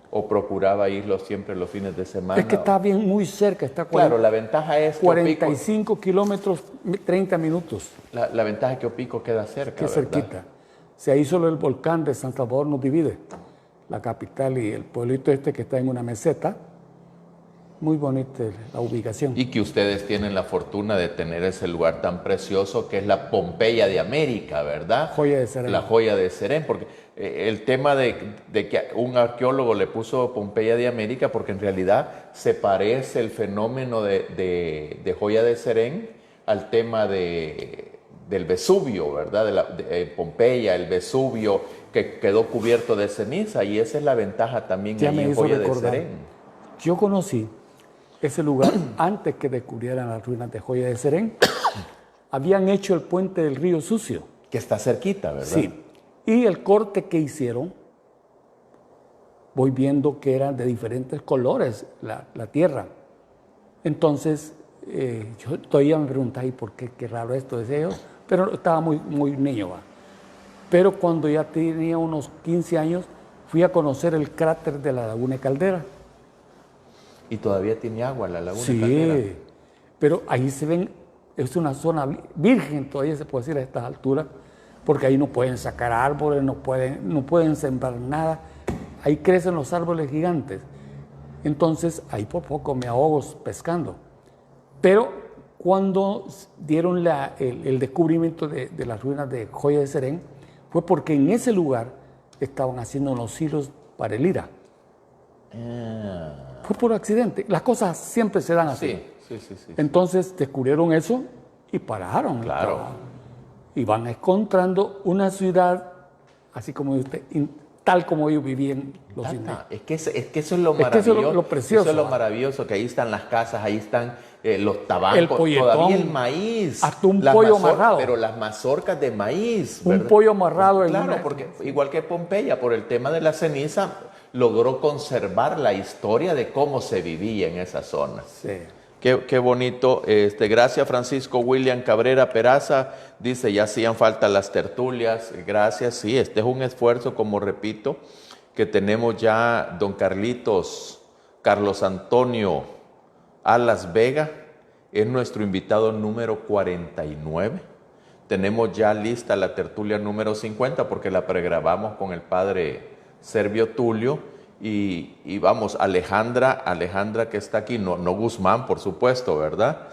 ¿O procuraba irlo siempre los fines de semana? Es que está bien muy cerca, está claro, la ventaja es que 45 Opico, kilómetros, 30 minutos. La ventaja es que Opico queda cerca, que cerquita. Si ahí solo el volcán de San Salvador nos divide, la capital y el pueblito este que está en una meseta. Muy bonita la ubicación. Y que ustedes tienen la fortuna de tener ese lugar tan precioso que es la Pompeya de América, ¿verdad? Joya de Serén. La joya de Serén, porque el tema de que un arqueólogo le puso Pompeya de América, porque en realidad se parece el fenómeno de joya de Serén al tema del Vesubio, ¿verdad? De Pompeya, el Vesubio, que quedó cubierto de ceniza, y esa es la ventaja también ahí en Joya de Serén. Yo conocí ese lugar antes que descubrieran las ruinas de Joya de Serén. Habían hecho el puente del río Sucio. Que está cerquita, ¿verdad? Sí. Y el corte que hicieron, voy viendo que eran de diferentes colores la tierra. Entonces, yo todavía me preguntaba, ¿y por qué? Qué raro esto, decía yo. pero estaba muy niño. ¿Va? Pero cuando ya tenía unos 15 años, fui a conocer el cráter de la Laguna de Caldera. ¿Y todavía tiene agua la Laguna de Sí, Caldera? pero ahí se ven, es una zona virgen, todavía se puede decir a estas alturas, porque ahí no pueden sacar árboles, no pueden sembrar nada. Ahí crecen los árboles gigantes. Entonces, ahí por poco me ahogo pescando. Pero cuando dieron el descubrimiento de las ruinas de Joya de Serén, fue porque en ese lugar estaban haciendo los hilos para el IRA. Fue por accidente. Las cosas siempre se dan así. Sí. Entonces descubrieron eso y pararon. Claro. Y van encontrando una ciudad, así como usted, tal como ellos vivían los indígenas. Es que eso es lo maravilloso. Eso es lo precioso. Eso es lo maravilloso, que ahí están las casas, ahí están los tabancos, el polletón, todavía el maíz. hasta un pollo amarrado. Pero las mazorcas de maíz. Un ¿verdad? pollo amarrado. Claro, porque igual que Pompeya, por el tema de la ceniza, logró conservar la historia de cómo se vivía en esa zona. Sí. Qué bonito. Gracias, Francisco William Cabrera Peraza. Dice, ya hacían falta las tertulias. Gracias. Sí, este es un esfuerzo, como repito, que tenemos ya don Carlos Antonio Alas Vega. Es nuestro invitado número 49. Tenemos ya lista la tertulia número 50 porque la pregrabamos con el padre Servio Tulio. Y vamos, Alejandra que está aquí, no Guzmán, por supuesto, ¿verdad?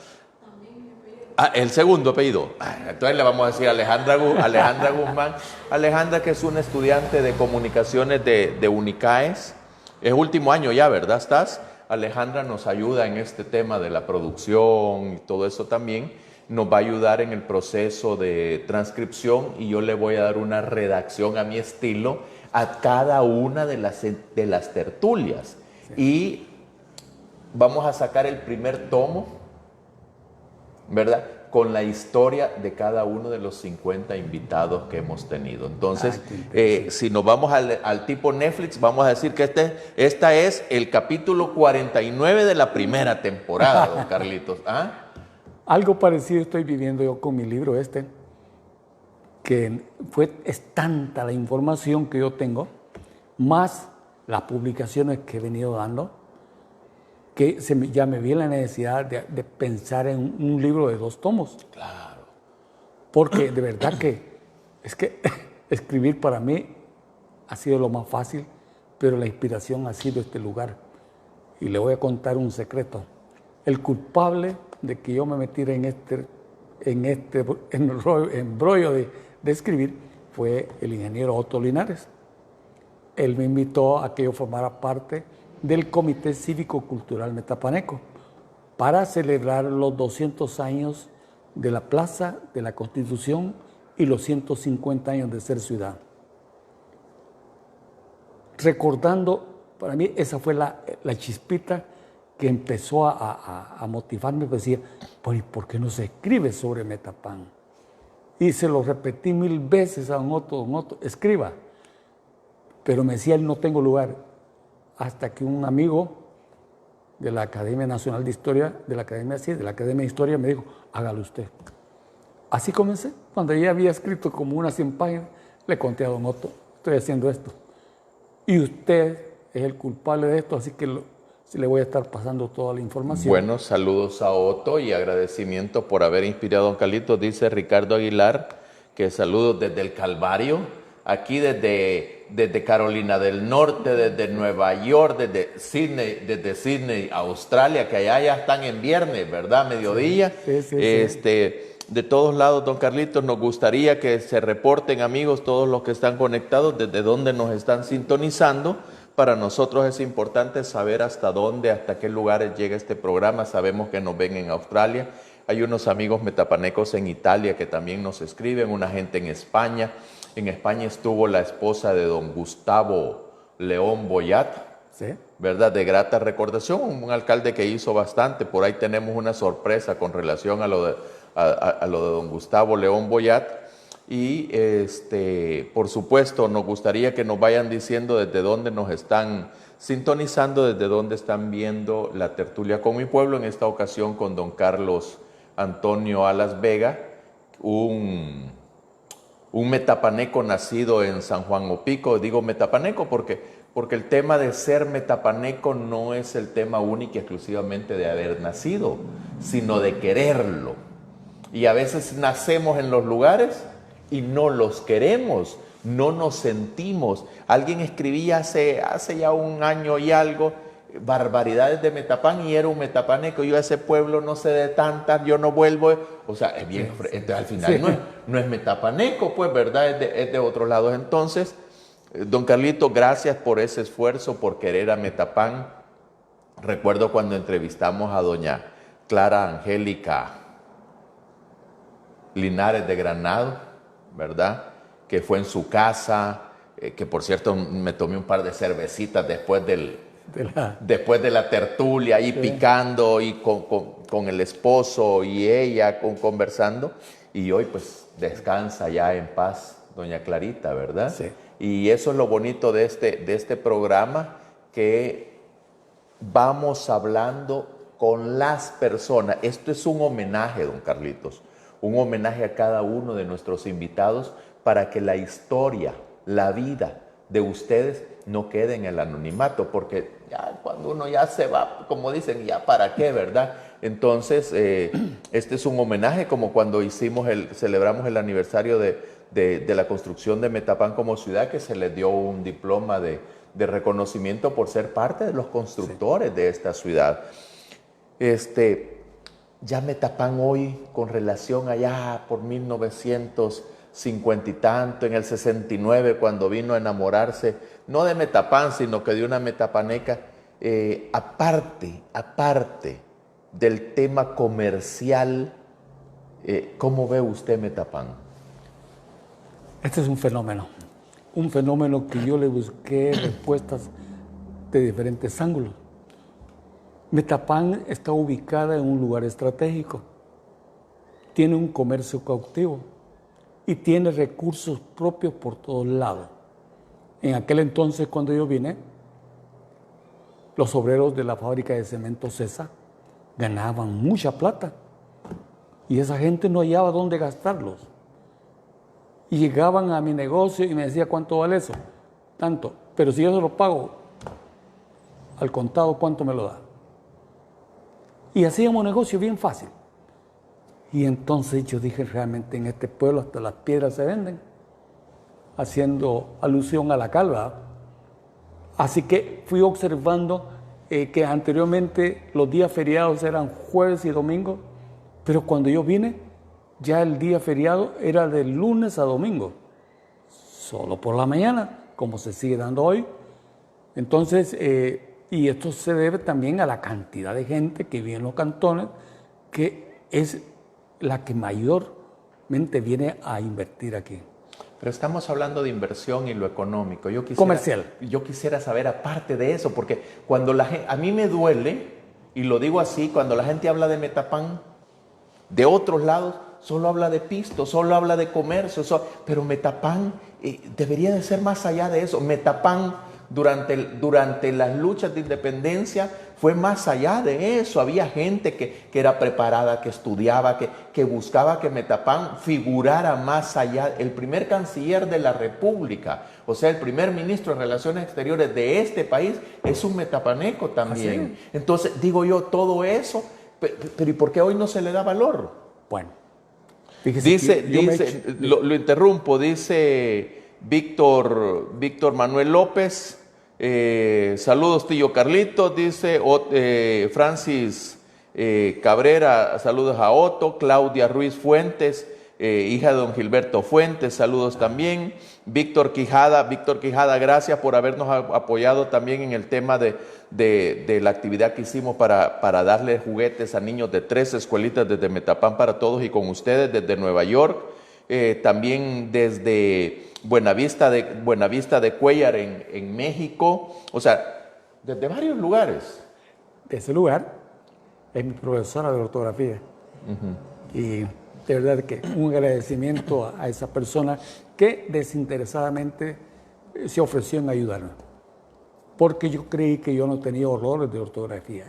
El segundo apellido. Entonces le vamos a decir Alejandra Guzmán. Alejandra, que es una estudiante de comunicaciones de Unicaes. Es último año ya, ¿verdad? ¿Estás? Alejandra nos ayuda en este tema de la producción y todo eso también. Nos va a ayudar en el proceso de transcripción y yo le voy a dar una redacción a mi estilo a cada una de las tertulias. Sí. Y vamos a sacar el primer tomo, ¿verdad? Con la historia de cada uno de los 50 invitados que hemos tenido. Entonces, si nos vamos al tipo Netflix, vamos a decir que esta es el capítulo 49 de la primera temporada, don Carlitos. ¿Ah? Algo parecido estoy viviendo yo con mi libro que es tanta la información que yo tengo, más las publicaciones que he venido dando, que ya me vi la necesidad de pensar en un libro de 2 tomos. Claro. Porque de verdad que es que escribir para mí ha sido lo más fácil, pero la inspiración ha sido este lugar. Y le voy a contar un secreto. El culpable de que yo me metiera en este embrollo de escribir fue el ingeniero Otto Linares. Él me invitó a que yo formara parte del Comité Cívico-Cultural Metapaneco para celebrar los 200 años de la Plaza de la Constitución y los 150 años de ser ciudad. Recordando, para mí esa fue la chispita que empezó a motivarme, pues decía, ¿por qué no se escribe sobre Metapan? Y se lo repetí 1000 veces a don Otto, escriba. Pero me decía, no tengo lugar. Hasta que un amigo de la Academia Nacional de Historia, de la Academia de Historia, me dijo, hágalo usted. Así comencé. Cuando ya había escrito como unas 100 páginas, le conté a don Otto, estoy haciendo esto. Y usted es el culpable de esto, así que le voy a estar pasando toda la información. Bueno, saludos a Otto y agradecimiento por haber inspirado a don Carlitos. Dice Ricardo Aguilar que saludos desde el Calvario, aquí desde Carolina del Norte, desde Nueva York, desde Sydney, Australia, que allá ya están en viernes, ¿verdad? Mediodía. Sí. De todos lados, don Carlitos, nos gustaría que se reporten, amigos, todos los que están conectados, desde dónde nos están sintonizando. Para nosotros es importante saber hasta qué lugares llega este programa. Sabemos que nos ven en Australia. Hay unos amigos metapanecos en Italia que también nos escriben, una gente en España. En España estuvo la esposa de don Gustavo León Boyat, ¿sí? ¿Verdad? De grata recordación, un alcalde que hizo bastante. Por ahí tenemos una sorpresa con relación a lo de don Gustavo León Boyat. Y por supuesto nos gustaría que nos vayan diciendo desde dónde nos están sintonizando, desde dónde están viendo la tertulia con mi pueblo, en esta ocasión con don Carlos Antonio Alas Vega, un metapaneco nacido en San Juan Opico. Digo metapaneco porque el tema de ser metapaneco no es el tema único y exclusivamente de haber nacido, sino de quererlo. Y a veces nacemos en los lugares y no los queremos, no nos sentimos. Alguien escribía hace ya un año y algo, barbaridades de Metapán, y era un metapaneco. Yo a ese pueblo no sé de tantas, yo no vuelvo. O sea, es bien, entonces, al final no es metapaneco, pues, ¿verdad? Es de otros lados. Entonces, don Carlito, gracias por ese esfuerzo, por querer a Metapán. Recuerdo cuando entrevistamos a doña Clara Angélica Linares de Granado, ¿verdad? Que fue en su casa, que por cierto me tomé un par de cervecitas después de la tertulia, ahí picando y con el esposo y ella conversando. Y hoy pues descansa ya en paz doña Clarita, ¿verdad? Sí. Y eso es lo bonito de este programa, que vamos hablando con las personas. Esto es un homenaje, don Carlitos, un homenaje a cada uno de nuestros invitados para que la historia, la vida de ustedes no quede en el anonimato, porque ya cuando uno ya se va, como dicen, ya para qué, ¿verdad? Entonces, este es un homenaje, como cuando celebramos el aniversario de la construcción de Metapán como ciudad, que se le dio un diploma de reconocimiento por ser parte de los constructores de esta ciudad. Ya Metapán hoy, con relación allá por 1950 y tanto, en el 69, cuando vino a enamorarse, no de Metapán, sino que de una metapaneca, aparte del tema comercial, ¿cómo ve usted Metapán? Este es un fenómeno que yo le busqué respuestas de diferentes ángulos. Metapán está ubicada en un lugar estratégico, tiene un comercio cautivo y tiene recursos propios por todos lados. En aquel entonces, cuando yo vine, los obreros de la fábrica de cemento Cesa ganaban mucha plata y esa gente no hallaba dónde gastarlos. Y llegaban a mi negocio y me decían, ¿cuánto vale eso? Tanto, pero si yo se lo pago al contado, ¿cuánto me lo da? Y hacíamos negocio bien fácil. Y entonces yo dije, realmente en este pueblo hasta las piedras se venden, haciendo alusión a la calva. Así que fui observando que anteriormente los días feriados eran jueves y domingo, pero cuando yo vine, ya el día feriado era de lunes a domingo, solo por la mañana, como se sigue dando hoy. Entonces, y esto se debe también a la cantidad de gente que vive en los cantones, que es la que mayormente viene a invertir aquí. Pero estamos hablando de inversión y lo económico. Comercial. Yo quisiera saber, aparte de eso, porque cuando a mí me duele, y lo digo así, cuando la gente habla de Metapán, de otros lados, solo habla de pisto, solo habla de comercio, pero Metapán debería de ser más allá de eso. Metapán durante las luchas de independencia fue más allá de eso. Había gente que era preparada, que estudiaba, que buscaba que Metapán figurara más allá. El primer canciller de la República, o sea, el primer ministro de Relaciones Exteriores de este país, es un metapaneco también. ¿Ah, sí? Entonces, digo yo, todo eso, pero ¿y por qué hoy no se le da valor? Bueno, lo interrumpo, dice Víctor Manuel López, saludos tío Carlitos, dice Francis Cabrera, saludos a Otto. Claudia Ruiz Fuentes, hija de don Gilberto Fuentes, saludos también. Víctor Quijada, gracias por habernos apoyado también en el tema de la actividad que hicimos para darle juguetes a niños de 3 escuelitas desde Metapán para Todos y con ustedes desde Nueva York, también desde Buenavista de Cuellar en México, o sea, desde varios lugares. De ese lugar es mi profesora de ortografía. Y de verdad que un agradecimiento a esa persona que desinteresadamente se ofreció en ayudarme. Porque yo creí que yo no tenía errores de ortografía.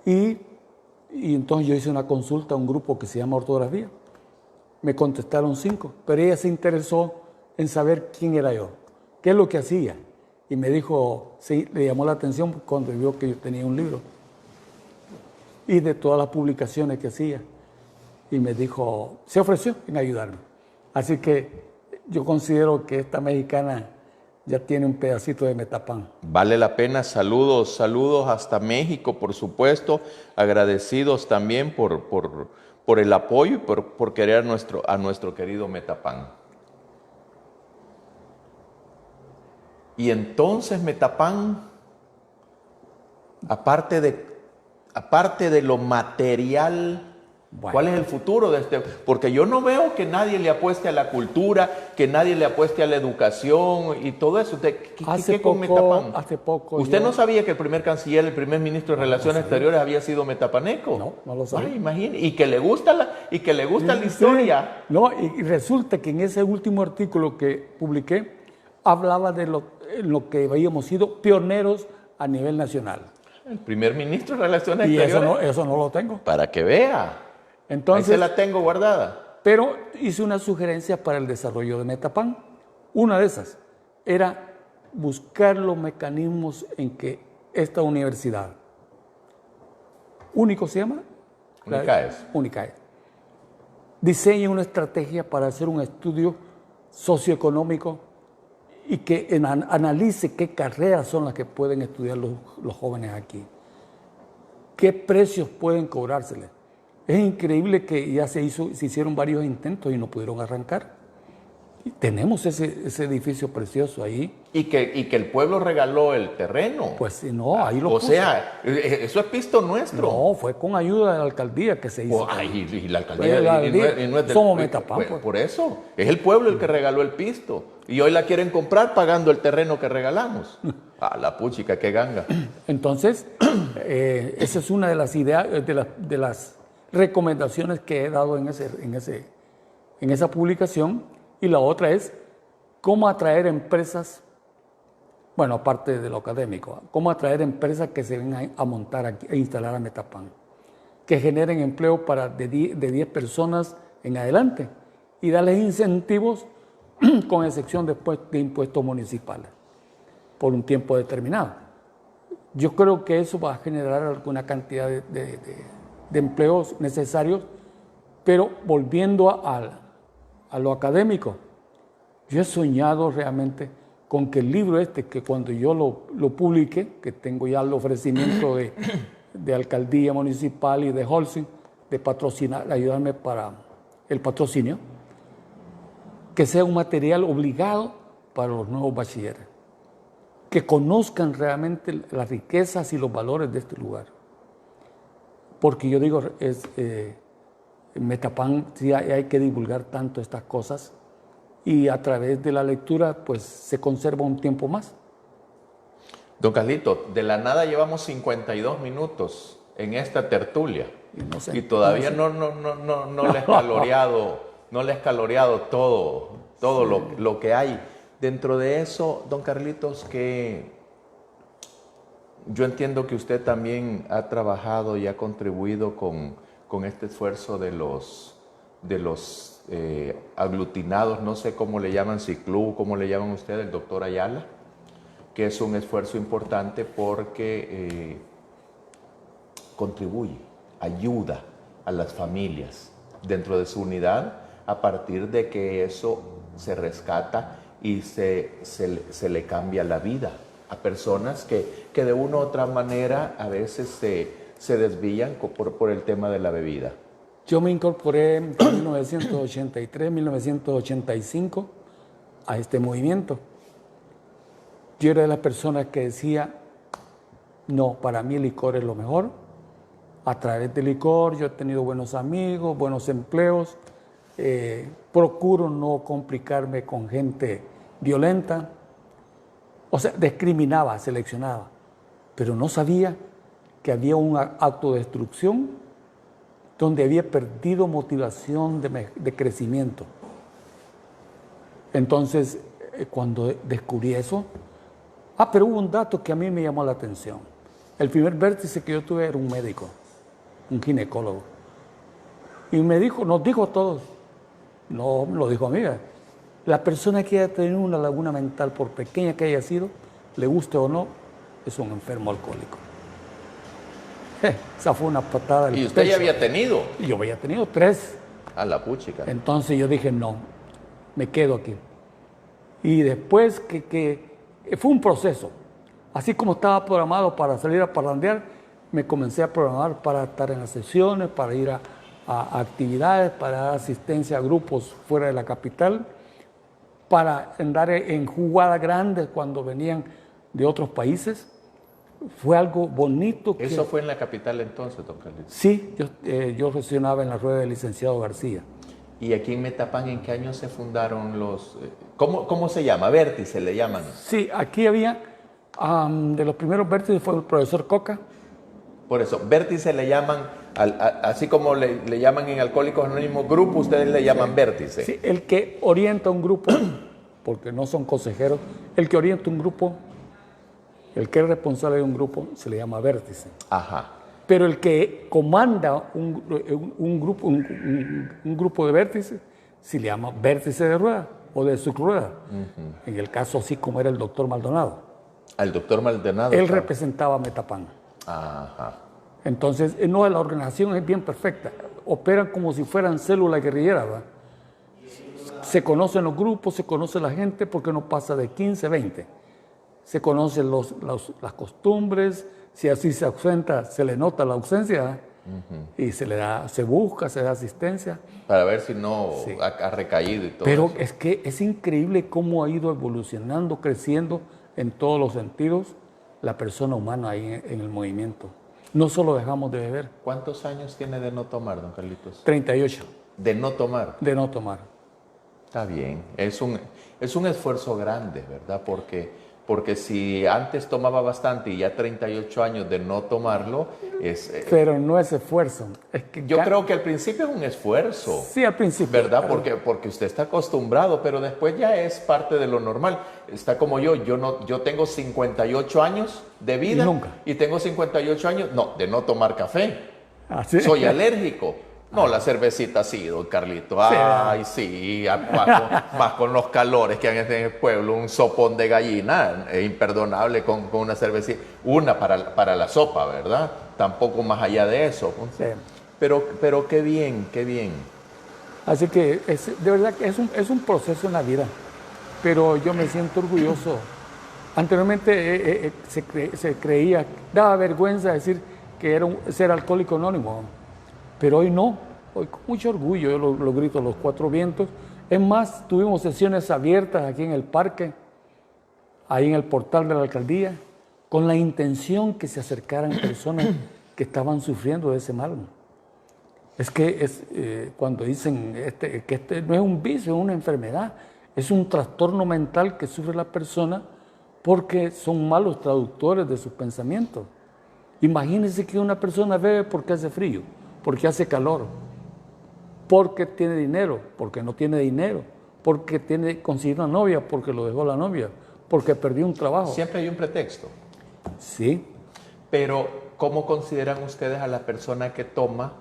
Y Y entonces yo hice una consulta a un grupo que se llama Ortografía. Me contestaron 5, pero ella se interesó en saber quién era yo, qué es lo que hacía. Y me dijo, sí, le llamó la atención cuando vio que yo tenía un libro y de todas las publicaciones que hacía. Y me dijo, se ofreció en ayudarme. Así que yo considero que esta mexicana ya tiene un pedacito de Metapán. Vale la pena. Saludos, saludos hasta México, por supuesto. Agradecidos también por el apoyo y por querer a nuestro querido Metapán. Y entonces, Metapán, aparte de lo material, bueno, ¿cuál es el futuro de este? Porque yo no veo que nadie le apueste a la cultura, que nadie le apueste a la educación y todo eso. ¿Qué con Metapán? Hace poco. ¿Usted no sabía que el primer canciller, el primer ministro de Relaciones Exteriores había sido metapaneco? No lo sabía. Ay, imagínate. Y que le gusta la historia. No, y resulta que en ese último artículo que publiqué, hablaba de lo que habíamos sido pioneros a nivel nacional. El primer ministro de Relaciones Exteriores. Y eso no lo tengo. Para que vea. Entonces, ahí se la tengo guardada. Pero hice una sugerencia para el desarrollo de Metapán. Una de esas era buscar los mecanismos en que esta universidad, ¿Único se llama? Unicaes. Diseñe una estrategia para hacer un estudio socioeconómico y que analice qué carreras son las que pueden estudiar los jóvenes aquí. ¿Qué precios pueden cobrárseles? Es increíble que ya se hicieron varios intentos y no pudieron arrancar. Y tenemos ese edificio precioso ahí. Y que el pueblo regaló el terreno. Pues no, ahí lo puso. O sea, eso es pisto nuestro. No, fue con ayuda de la alcaldía que se hizo. Y la alcaldía no es del, somos Metapán. Pues. Por eso, es el pueblo el que regaló el pisto. Y hoy la quieren comprar pagando el terreno que regalamos. La puchica, qué ganga. Entonces, esa es una de las ideas, de las recomendaciones que he dado en esa publicación. Y la otra es cómo atraer empresas, bueno, aparte de lo académico, cómo atraer empresas que se vengan a montar aquí, a instalar a Metapán, que generen empleo de 10 personas en adelante y darles incentivos con excepción de impuestos municipales por un tiempo determinado. Yo creo que eso va a generar alguna cantidad de empleos necesarios, pero volviendo a lo académico, yo he soñado realmente con que el libro que cuando yo lo publique, que tengo ya el ofrecimiento de alcaldía municipal y de Holcim, de patrocinar, ayudarme para el patrocinio, que sea un material obligado para los nuevos bachilleres, que conozcan realmente las riquezas y los valores de este lugar. Porque yo digo, en Metapán sí hay que divulgar tanto estas cosas y a través de la lectura pues se conserva un tiempo más. Don Carlito, de la nada llevamos 52 minutos en esta tertulia y todavía no le he escaloreado todo lo que hay. Dentro de eso, don Carlitos, que yo entiendo que usted también ha trabajado y ha contribuido con este esfuerzo de los aglutinados, no sé cómo le llaman, Ciclú, cómo le llaman ustedes, el doctor Ayala, que es un esfuerzo importante porque contribuye, ayuda a las familias dentro de su unidad a partir de que eso se rescata y se le cambia la vida a personas que de una u otra manera a veces se desvían por el tema de la bebida. Yo me incorporé en 1983, 1985 a este movimiento. Yo era de las personas que decía, no, para mí el licor es lo mejor. A través del licor yo he tenido buenos amigos, buenos empleos. Procuro no complicarme con gente violenta. O sea, discriminaba, seleccionaba. Pero no sabía que había un acto de destrucción donde había perdido motivación de crecimiento. Entonces, cuando descubrí eso, pero hubo un dato que a mí me llamó la atención. El primer vértice que yo tuve era un médico. un ginecólogo. Y nos dijo a todos, no lo dijo a mí, la persona que haya tenido una laguna mental, por pequeña que haya sido, le guste o no, es un enfermo alcohólico. Esa fue una patada del ¿Y usted pecho. ya había tenido? Y yo había tenido 3. A la puchica. Entonces yo dije, no, me quedo aquí. Y después que fue un proceso. Así como estaba programado para salir a parrandear, me comencé a programar para estar en las sesiones, para ir a actividades, para dar asistencia a grupos fuera de la capital, para andar en jugadas grandes cuando venían de otros países. Fue algo bonito. ¿Eso fue en la capital entonces, don Carlitos? Sí, yo gestionaba en la rueda del licenciado García. ¿Y aquí en Metapán en qué año se fundaron los... ¿Cómo se llama? Vértice le llaman. Sí, aquí había, de los primeros vértices fue el profesor Coca. Por eso, vértice le llaman, así como le llaman en Alcohólicos Anónimos grupo, ustedes le llaman vértice. Sí, el que orienta un grupo, porque no son consejeros, el que orienta un grupo, el que es responsable de un grupo, se le llama vértice. Ajá. Pero el que comanda un grupo de vértices, se le llama vértice de rueda o de subrueda. En el caso así como era el doctor Maldonado. Al doctor Maldonado. Él representaba a Metapán. Ajá. Entonces, no, la organización es bien perfecta. Operan como si fueran células guerrilleras, ¿verdad? Se conocen los grupos, se conoce la gente, porque no pasa de 15, 20. Se conocen las costumbres, si así se ausenta, se le nota la ausencia, y se busca, se da asistencia. Para ver si no ha recaído y todo. Pero eso. es que es increíble cómo ha ido evolucionando, creciendo en todos los sentidos la persona humana ahí en el movimiento. No solo dejamos de beber. ¿Cuántos años tiene de no tomar, don Carlitos? 38. De no tomar. De no tomar. Está bien. Es un esfuerzo grande, ¿verdad? Porque si antes tomaba bastante y ya 38 años de no tomarlo, Pero no es esfuerzo. Es que yo creo que al principio es un esfuerzo. Sí, al principio. ¿Verdad? Porque usted está acostumbrado, pero después ya es parte de lo normal. Está como yo tengo 58 años de vida y tengo 58 años, de no tomar café. ¿Así? Soy alérgico. No, la cervecita sí, don Carlito. Ay, sí, más con los calores que hay en el pueblo, un sopón de gallina, es imperdonable con una cervecita. Una para la sopa, ¿verdad? Tampoco más allá de eso. Sí. Pero qué bien, qué bien. Así que de verdad que es un proceso en la vida, pero yo me siento orgulloso. Anteriormente se creía, daba vergüenza decir que era ser alcohólico anónimo, pero hoy no, hoy con mucho orgullo yo lo grito a los 4 vientos. Es más, tuvimos sesiones abiertas aquí en el parque, ahí en el portal de la alcaldía, con la intención que se acercaran personas que estaban sufriendo de ese mal. Es que cuando dicen que no es un vicio, es una enfermedad, es un trastorno mental que sufre la persona porque son malos traductores de sus pensamientos. Imagínense que una persona bebe porque hace frío, porque hace calor, porque tiene dinero, porque no tiene dinero, porque consiguió una novia, porque lo dejó la novia, porque perdió un trabajo. Siempre hay un pretexto. Sí. Pero, ¿cómo consideran ustedes a la persona que toma,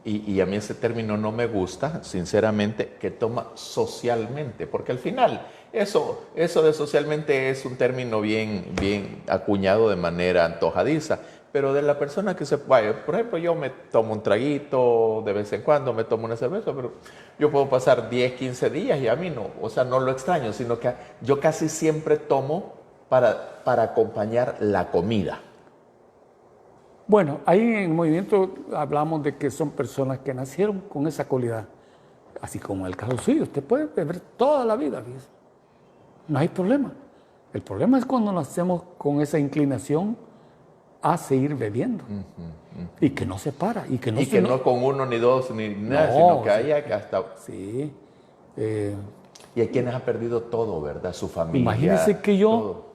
y a mí ese término no me gusta, sinceramente, que toma socialmente? Porque al final, eso de socialmente es un término bien acuñado de manera antojadiza. Pero de la persona que se vaya, por ejemplo, yo me tomo un traguito de vez en cuando, me tomo una cerveza, pero yo puedo pasar 10, 15 días y a mí no, o sea, no lo extraño, sino que yo casi siempre tomo para acompañar la comida. Bueno, ahí en el movimiento hablamos de que son personas que nacieron con esa cualidad, así como en el caso suyo, usted puede beber toda la vida, fíjese. No hay problema. El problema es cuando nacemos con esa inclinación a seguir bebiendo y que no se para y que no con uno ni dos ni nada, sino que haya que hasta... Sí. Y hay quienes han perdido todo, ¿verdad? Su familia. Imagínense que yo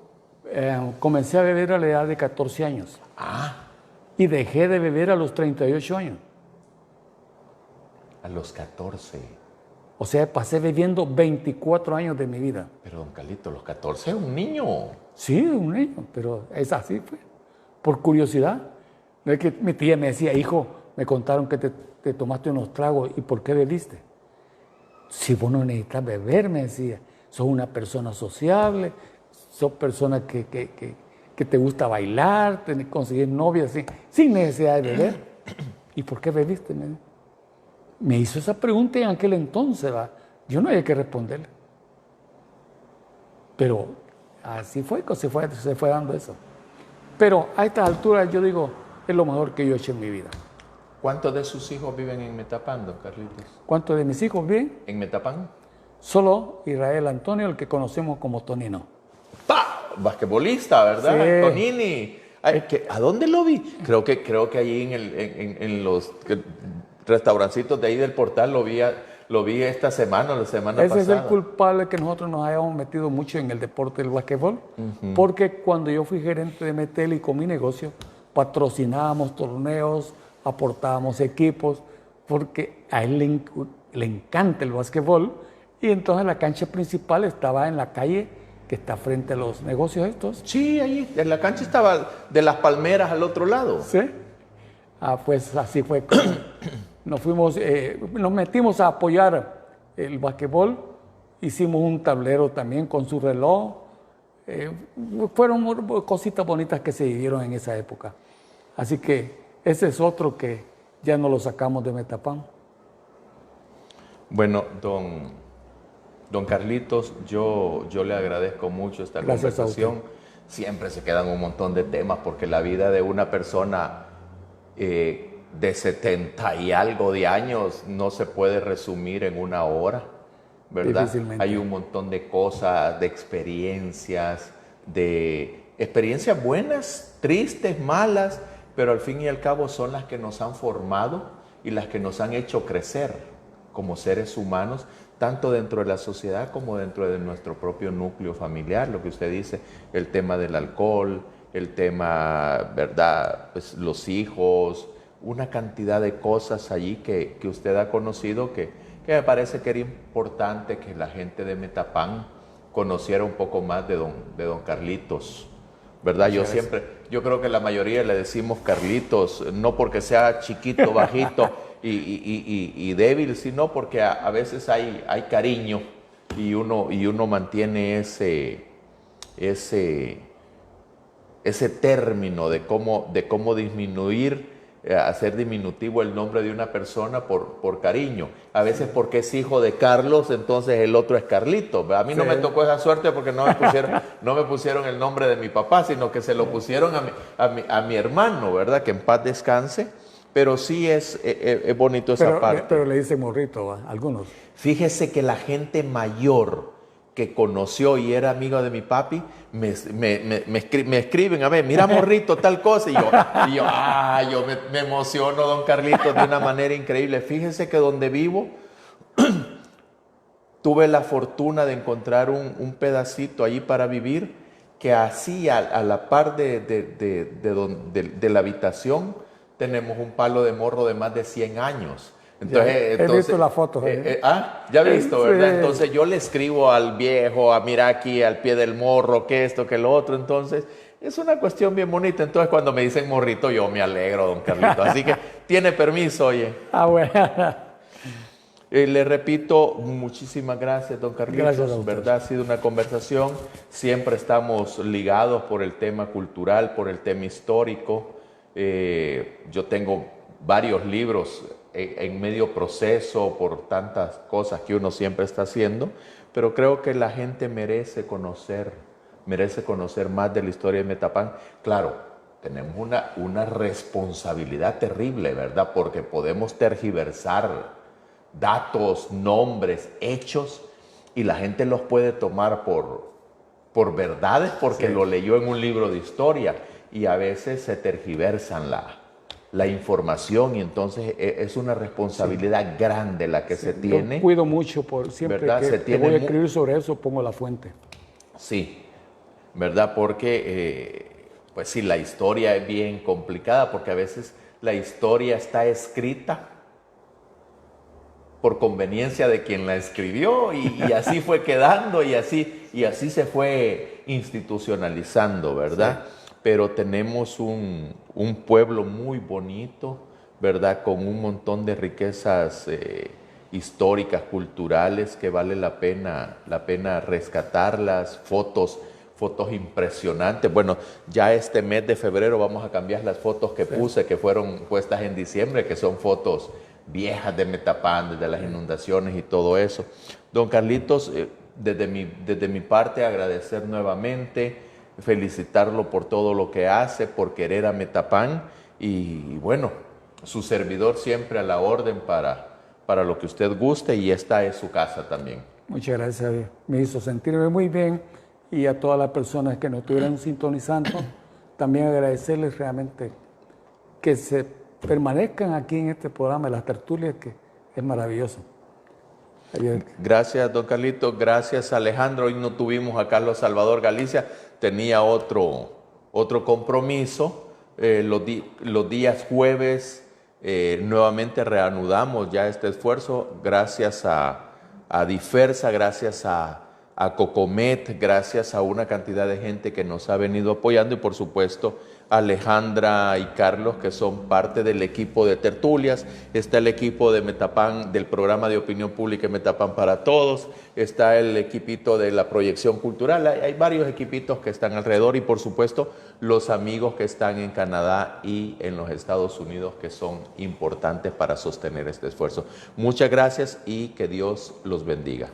comencé a beber a la edad de 14 años. Y dejé de beber a los 38 años. A los 14. O sea, pasé bebiendo 24 años de mi vida. Pero, don Carlito, los 14 es un niño. Sí, un niño, pero es así, pues. Por curiosidad. No es que mi tía me decía, hijo, me contaron que te tomaste unos tragos. ¿Y por qué bebiste? Si vos no necesitas beber, me decía. Sos una persona sociable, sos persona que te gusta bailar, conseguir novia sin necesidad de beber. ¿Y por qué bebiste? Me hizo esa pregunta en aquel entonces, ¿va? Yo no había que responderle. Pero así fue, se fue dando eso. Pero a estas alturas yo digo, es lo mejor que yo he hecho en mi vida. ¿Cuántos de sus hijos viven en Metapán, don Carlitos? ¿Cuántos de mis hijos viven? ¿En Metapán? Solo Israel Antonio, el que conocemos como Tonino. ¡Pah! Basquetbolista, ¿verdad? Sí. Tonini. Ay, ¿a dónde lo vi? Creo que allí en los restaurancitos de ahí del portal lo vi esta semana, la semana pasada. Ese es el culpable que nosotros nos hayamos metido mucho en el deporte del basquetbol, porque cuando yo fui gerente de Metel y con mi negocio, patrocinábamos torneos, aportábamos equipos, porque a él le encanta el basquetbol, y entonces la cancha principal estaba en la calle que está frente a los negocios estos. Sí, ahí, en la cancha estaba de las palmeras al otro lado. Sí. Pues así fue. Nos metimos a apoyar el basquetbol, hicimos un tablero también con su reloj. Fueron cositas bonitas que se vivieron en esa época. Así que ese es otro que ya no lo sacamos de Metapán. Bueno, don Carlitos, yo le agradezco mucho esta conversación. Siempre se quedan un montón de temas porque la vida de una persona de 70 y algo de años no se puede resumir en una hora, ¿verdad? Hay un montón de cosas, de experiencias buenas, tristes, malas, pero al fin y al cabo son las que nos han formado y las que nos han hecho crecer como seres humanos, tanto dentro de la sociedad como dentro de nuestro propio núcleo familiar. Lo que usted dice, el tema del alcohol, el tema, ¿verdad? Pues los hijos, una cantidad de cosas allí que usted ha conocido que me parece que era importante que la gente de Metapán conociera un poco más de don Carlitos, ¿verdad? Yo creo que la mayoría le decimos Carlitos, no porque sea chiquito, bajito y débil, sino porque a veces hay cariño y uno mantiene ese término de cómo disminuir, hacer diminutivo el nombre de una persona por cariño. A veces porque es hijo de Carlos, entonces el otro es Carlito. A mí no me tocó esa suerte porque no me pusieron el nombre de mi papá, sino que se lo pusieron a mi hermano, ¿verdad? Que en paz descanse. Pero sí es bonito esa parte. Pero le dicen morrito a algunos. Fíjese que la gente mayor que conoció y era amigo de mi papi, me escriben, a ver, mira morrito, tal cosa, y yo me emociono, don Carlitos, de una manera increíble. Fíjese que donde vivo, tuve la fortuna de encontrar un pedacito allí para vivir, que así a la par de la habitación, tenemos un palo de morro de más de 100 años. Entonces, he visto la foto. Ya he visto, ¿verdad? Sí. Entonces yo le escribo al viejo, mira aquí al pie del morro, que esto, que lo otro. Entonces es una cuestión bien bonita. Entonces cuando me dicen morrito, yo me alegro, don Carlito. Así que tiene permiso, oye. Bueno. Le repito, muchísimas gracias, don Carlitos. Gracias a usted. ¿Verdad? Ha sido una conversación. Siempre estamos ligados por el tema cultural, por el tema histórico. Yo tengo varios libros en medio proceso por tantas cosas que uno siempre está haciendo, pero creo que la gente merece conocer más de la historia de Metapán. Claro, tenemos una responsabilidad terrible, ¿verdad? Porque podemos tergiversar datos, nombres, hechos, y la gente los puede tomar por verdades porque lo leyó en un libro de historia, y a veces se tergiversan la información, y entonces es una responsabilidad grande la que se tiene. Yo cuido mucho siempre, ¿verdad? Que voy a escribir sobre eso, pongo la fuente. Sí, ¿verdad? Porque, pues sí, la historia es bien complicada, porque a veces la historia está escrita por conveniencia de quien la escribió, y así fue quedando, y así se fue institucionalizando, ¿verdad? Sí. Pero tenemos un pueblo muy bonito, ¿verdad? Con un montón de riquezas históricas, culturales, que vale la pena rescatarlas, fotos impresionantes. Bueno, ya este mes de febrero vamos a cambiar las fotos que puse, que fueron puestas en diciembre, que son fotos viejas de Metapán, desde las inundaciones y todo eso. Don Carlitos, desde mi parte agradecer nuevamente, felicitarlo por todo lo que hace, por querer a Metapán y bueno, su servidor siempre a la orden para lo que usted guste, y esta es su casa también. Muchas gracias, me hizo sentirme muy bien, y a todas las personas que nos estuvieron sintonizando, también agradecerles realmente que se permanezcan aquí en este programa de las tertulias, que es maravilloso. Gracias, don Carlito. Gracias, Alejandro. Hoy no tuvimos a Carlos Salvador Galicia, tenía otro compromiso. Los días jueves nuevamente reanudamos ya este esfuerzo, gracias a Difersa, gracias a Cocomet, gracias a una cantidad de gente que nos ha venido apoyando, y por supuesto Alejandra y Carlos, que son parte del equipo de tertulias. Está el equipo de Metapán, del programa de opinión pública Metapán para Todos, está el equipito de la proyección cultural, hay varios equipitos que están alrededor, y por supuesto los amigos que están en Canadá y en los Estados Unidos, que son importantes para sostener este esfuerzo. Muchas gracias y que Dios los bendiga.